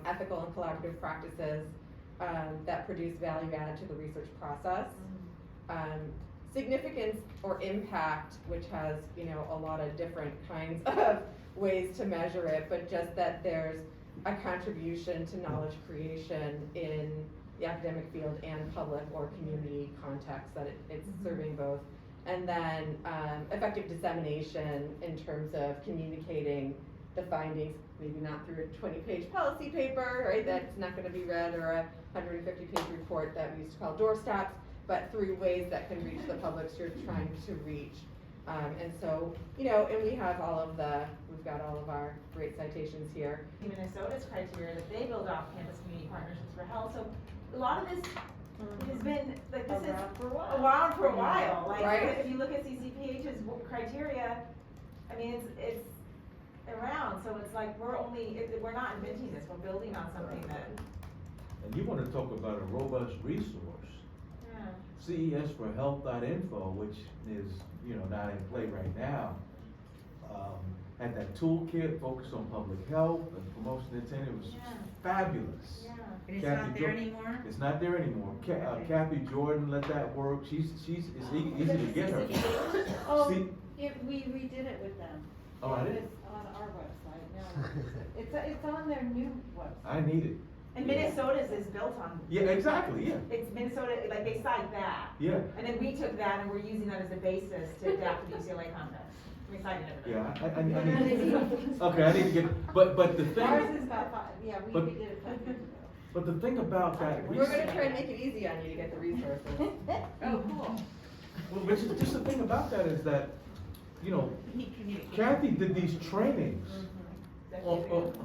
ethical and collaborative practices that produce value add to the research process. Significance or impact, which has a lot of different kinds of ways to measure it, but just that there's a contribution to knowledge creation in the academic field and public or community context, that it's serving both. And then effective dissemination in terms of communicating the findings, maybe not through a 20-page policy paper, right, that's not going to be read, or a 150-page report that we used to call doorstops, but through ways that can reach the publics you're trying to reach. And so, and we have we've got all of our great citations here. Minnesota's criteria that they build off campus community partnerships for health. So a lot of this has been, like, this is around for a while. Like, right. If you look at CCPH's criteria, I mean, it's around. So it's like, we're not inventing this, we're building on something that. And you want to talk about a robust resource. CES for Health.info, which is not in play right now, had that toolkit focused on public health and promotion of tenure. It was Yeah. fabulous. And it's Kathy not there Jo- anymore? It's not there anymore. Kathy Jordan let that work. It's easy to get her. Oh, See- we redid it with them. Oh, I did? It was on our website, no, it's on their new website. I need it. And Minnesota's is built on. Yeah, exactly, yeah. It's Minnesota, like they cite that. Yeah. And then we took that and we're using that as a basis to adapt to the UCLA context. We cited it. Yeah, I need, okay, I need to get, but the Ours thing, is about five, yeah, we But- redid it 5 years ago. but the thing about that We're gonna research, try and make it easy on you to get the resources. Oh, cool. well, which is, just the thing about that is that, you know, We need communication. Kathy did these trainings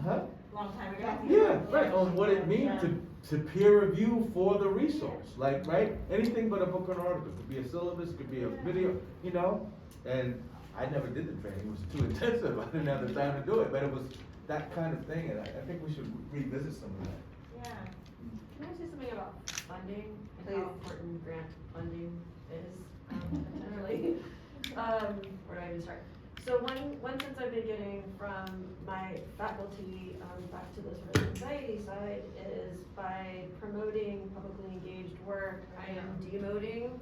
huh? Long time ago. Yeah, right, on what it means to peer review for the resource, like, right? Anything but a book or an article, could be a syllabus, could be a video, you know? And I never did the training, it was too intensive, I didn't have the time to do it, but it was that kind of thing, and I think we should revisit some of that. Yeah. Can I say something about funding and Please. how important grant funding is, generally? Where do I even start? So one sense I've been getting from my faculty, back to the sort of anxiety side, is by promoting publicly engaged work, I am demoting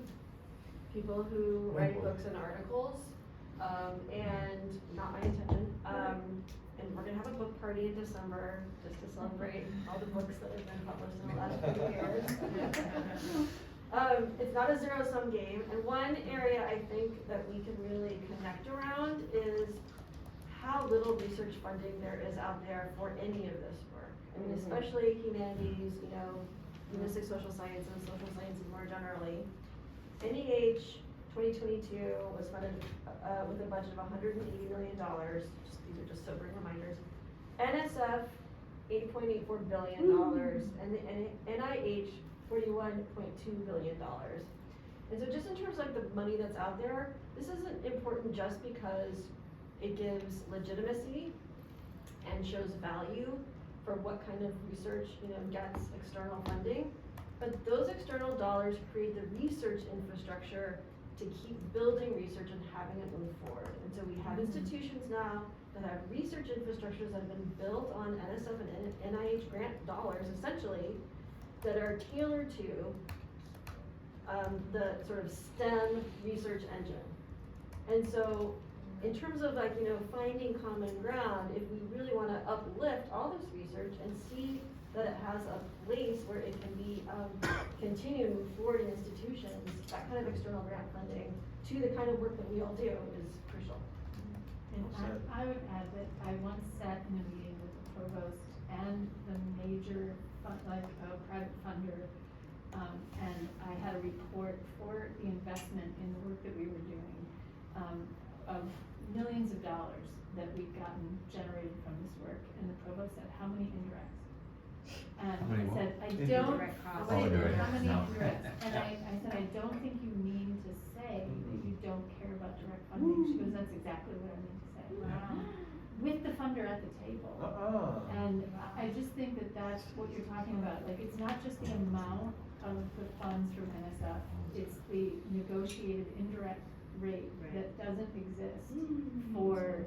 people who write books and articles, and not my intention. And we're gonna have a book party in December, just to celebrate all the books that have been published in the last few years. It's not a zero-sum game, and one area I think that we can really connect around is how little research funding there is out there for any of this work. I mean, especially humanities, you know, humanistic social science and social sciences more generally. NEH 2022 was funded with a budget of $180 million. These are just sobering reminders. NSF $8.84 billion, and the NIH $41.2 billion. And so just in terms of like the money that's out there, this isn't important just because it gives legitimacy and shows value for what kind of research, you know, gets external funding. But those external dollars create the research infrastructure to keep building research and having it move forward. And so we have institutions now that have research infrastructures that have been built on NSF and NIH grant dollars, essentially, that are tailored to the sort of STEM research engine. And so in terms of like, you know, finding common ground, if we really want to uplift all this research and see that it has a place where it can be continue to move forward in institutions, that kind of external grant funding to the kind of work that we all do is crucial. And I would add that I once sat in a meeting with the provost and the major private funder, and I had a report for the investment in the work that we were doing, of millions of dollars that we'd gotten generated from this work, and the provost said, how many indirects? And How many I what? said, I don't, Indirect costs. Oh, indirect, how many no. indirects? And I said, I don't think you mean to say that you don't care about direct funding. She goes, that's exactly what I mean to say. With the funder at the table. And I just think that that's what you're talking about. Like, it's not just the amount of the funds from NSF, it's the negotiated indirect rate that doesn't exist for,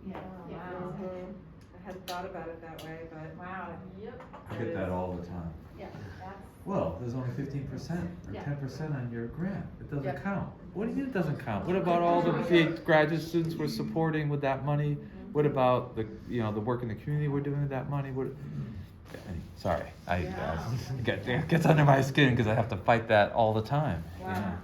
yeah, yeah, Wow. exactly. I hadn't thought about it that way, but. Wow. Yep. I get that all the time. Yeah. Well, there's only 15% or Yeah. 10% on your grant. It doesn't Yep. count. What do you mean it doesn't count? What about all the big graduate students we're supporting with that money? What about the, you know, the work in the community we're doing with that money? What? Sorry, it gets under my skin because I have to fight that all the time. Wow.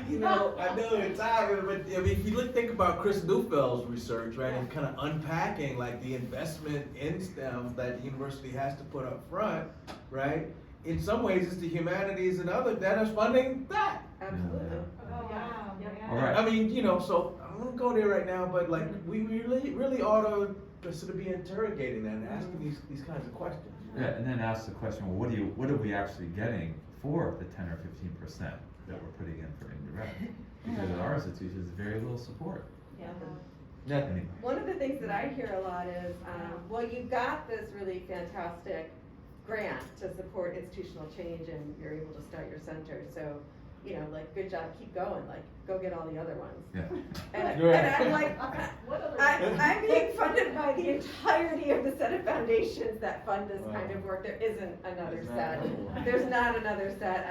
You know, I know it's hard, but I mean, if you think about Chris Neufield's research, right, and kind of unpacking like the investment in STEM that the university has to put up front, right? In some ways, it's the humanities and other that is funding that. Absolutely. Oh, wow. All right. I mean, you know, so I'm gonna go there right now, but like we really ought to sort of be interrogating that and asking these kinds of questions. Yeah, and then ask the question, well, what are we actually getting for the 10 or 15% that we're putting in for indirect? Because at our institution, there's very little support. Yeah. Anyway. One of the things that I hear a lot is, well, you got this really fantastic grant to support institutional change and you're able to start your center, so you know, like, good job, keep going, like, go get all the other ones. Yeah. And I'm like, What other- I'm being funded by the entirety of the set of foundations that fund this kind of work. There isn't another There's not set. another one. There's not another set.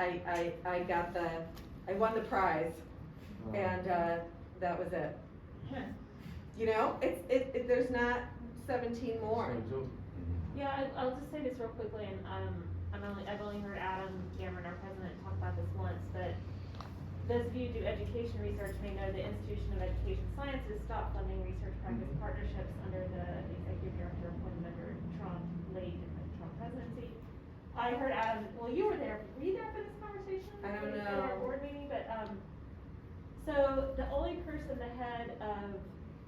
I won the prize, and that was it. You know, there's not 17 more. Yeah, I'll just say this real quickly, and I've only heard Adam Cameron, our president, talk about this once, but those of you who do education research may know the Institution of Education Sciences stopped funding research practice partnerships under the executive director appointed under Trump, late in the Trump presidency. I heard Adam, well, you were there for this conversation? I don't At our know. board meeting, but, so the only person the head of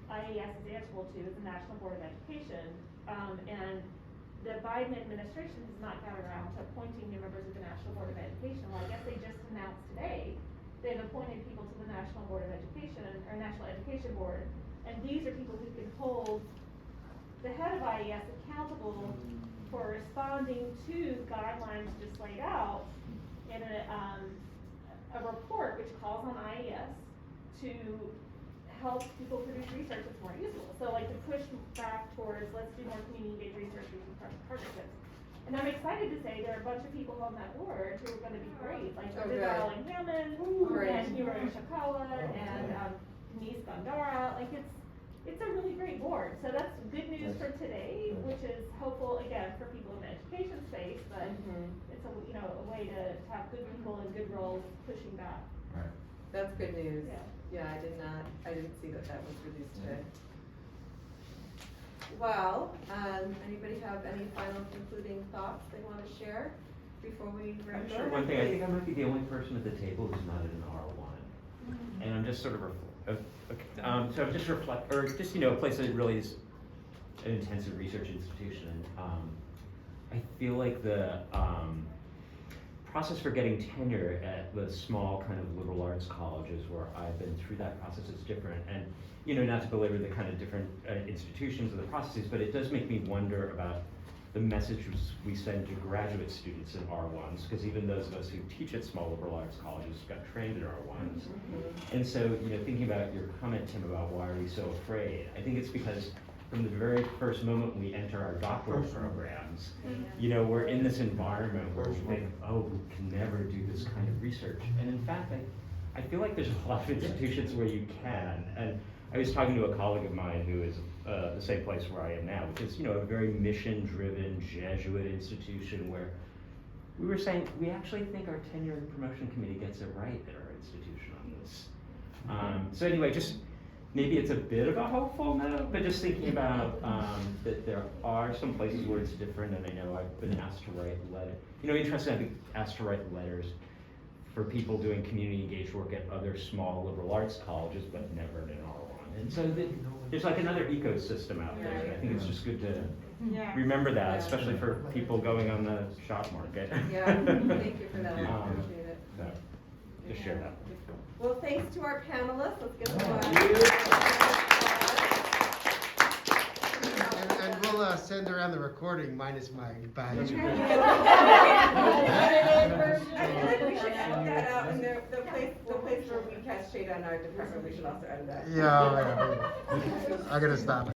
IAS is answerable to is the National Board of Education, and the Biden administration has not gotten around to appointing new members of the National Board of Education. Well, I guess they just announced today they've appointed people to the National Board of Education, or National Education Board, and these are people who can hold the head of IES accountable for responding to guidelines just laid out in a report which calls on IES to help people produce research that's more useful. So like to push back towards, let's do more community-engaged research through partnerships. And I'm excited to say there are a bunch of people on that board who are gonna be great, like Oh, Linda good. Darling Hammond, Great. and Hiro Ishikawa, and Denise Gondara. Like it's a really great board. So that's good news for today, which is hopeful again for people in the education space, but it's a way to have good people in good roles pushing back. Right. That's good news. Yeah. Yeah, I didn't see that was released today. Well, anybody have any final concluding thoughts they want to share before we wrap up? Sure, one thing, I think I might be the only person at the table who's not an R1. And I'm just sort of, so I'm just a place that really is an intensive research institution. I feel like the process for getting tenure at the small kind of liberal arts colleges where I've been through that process is different. And, not to belabor the kind of different institutions or the processes, but it does make me wonder about the messages we send to graduate students in R1s, because even those of us who teach at small liberal arts colleges got trained at R1s. And so, thinking about your comment, Tim, about why are we so afraid, I think it's because from the very first moment we enter our doctoral programs, we're in this environment where we think, oh, we can never do this kind of research. And in fact, I feel like there's a lot of institutions where you can. And I was talking to a colleague of mine who is the same place where I am now, which is, a very mission-driven Jesuit institution where we were saying, we actually think our tenure and promotion committee gets it right at our institution on this. So anyway, just maybe it's a bit of a hopeful note, but just thinking about that there are some places where it's different, and I know I've been asked to write letters. Interesting, I've been asked to write letters for people doing community engaged work at other small liberal arts colleges, but never in an R1. And so there's like another ecosystem out there, and I think it's just good to remember that, especially for people going on the shop market. Yeah, thank you for that, I appreciate it. So, just share that. Well, thanks to our panelists, let's give them a And we'll send around the recording minus my badge. I feel like we should edit that out, and the place where we cast shade on our department, we should also edit that. Yeah, I gotta stop it.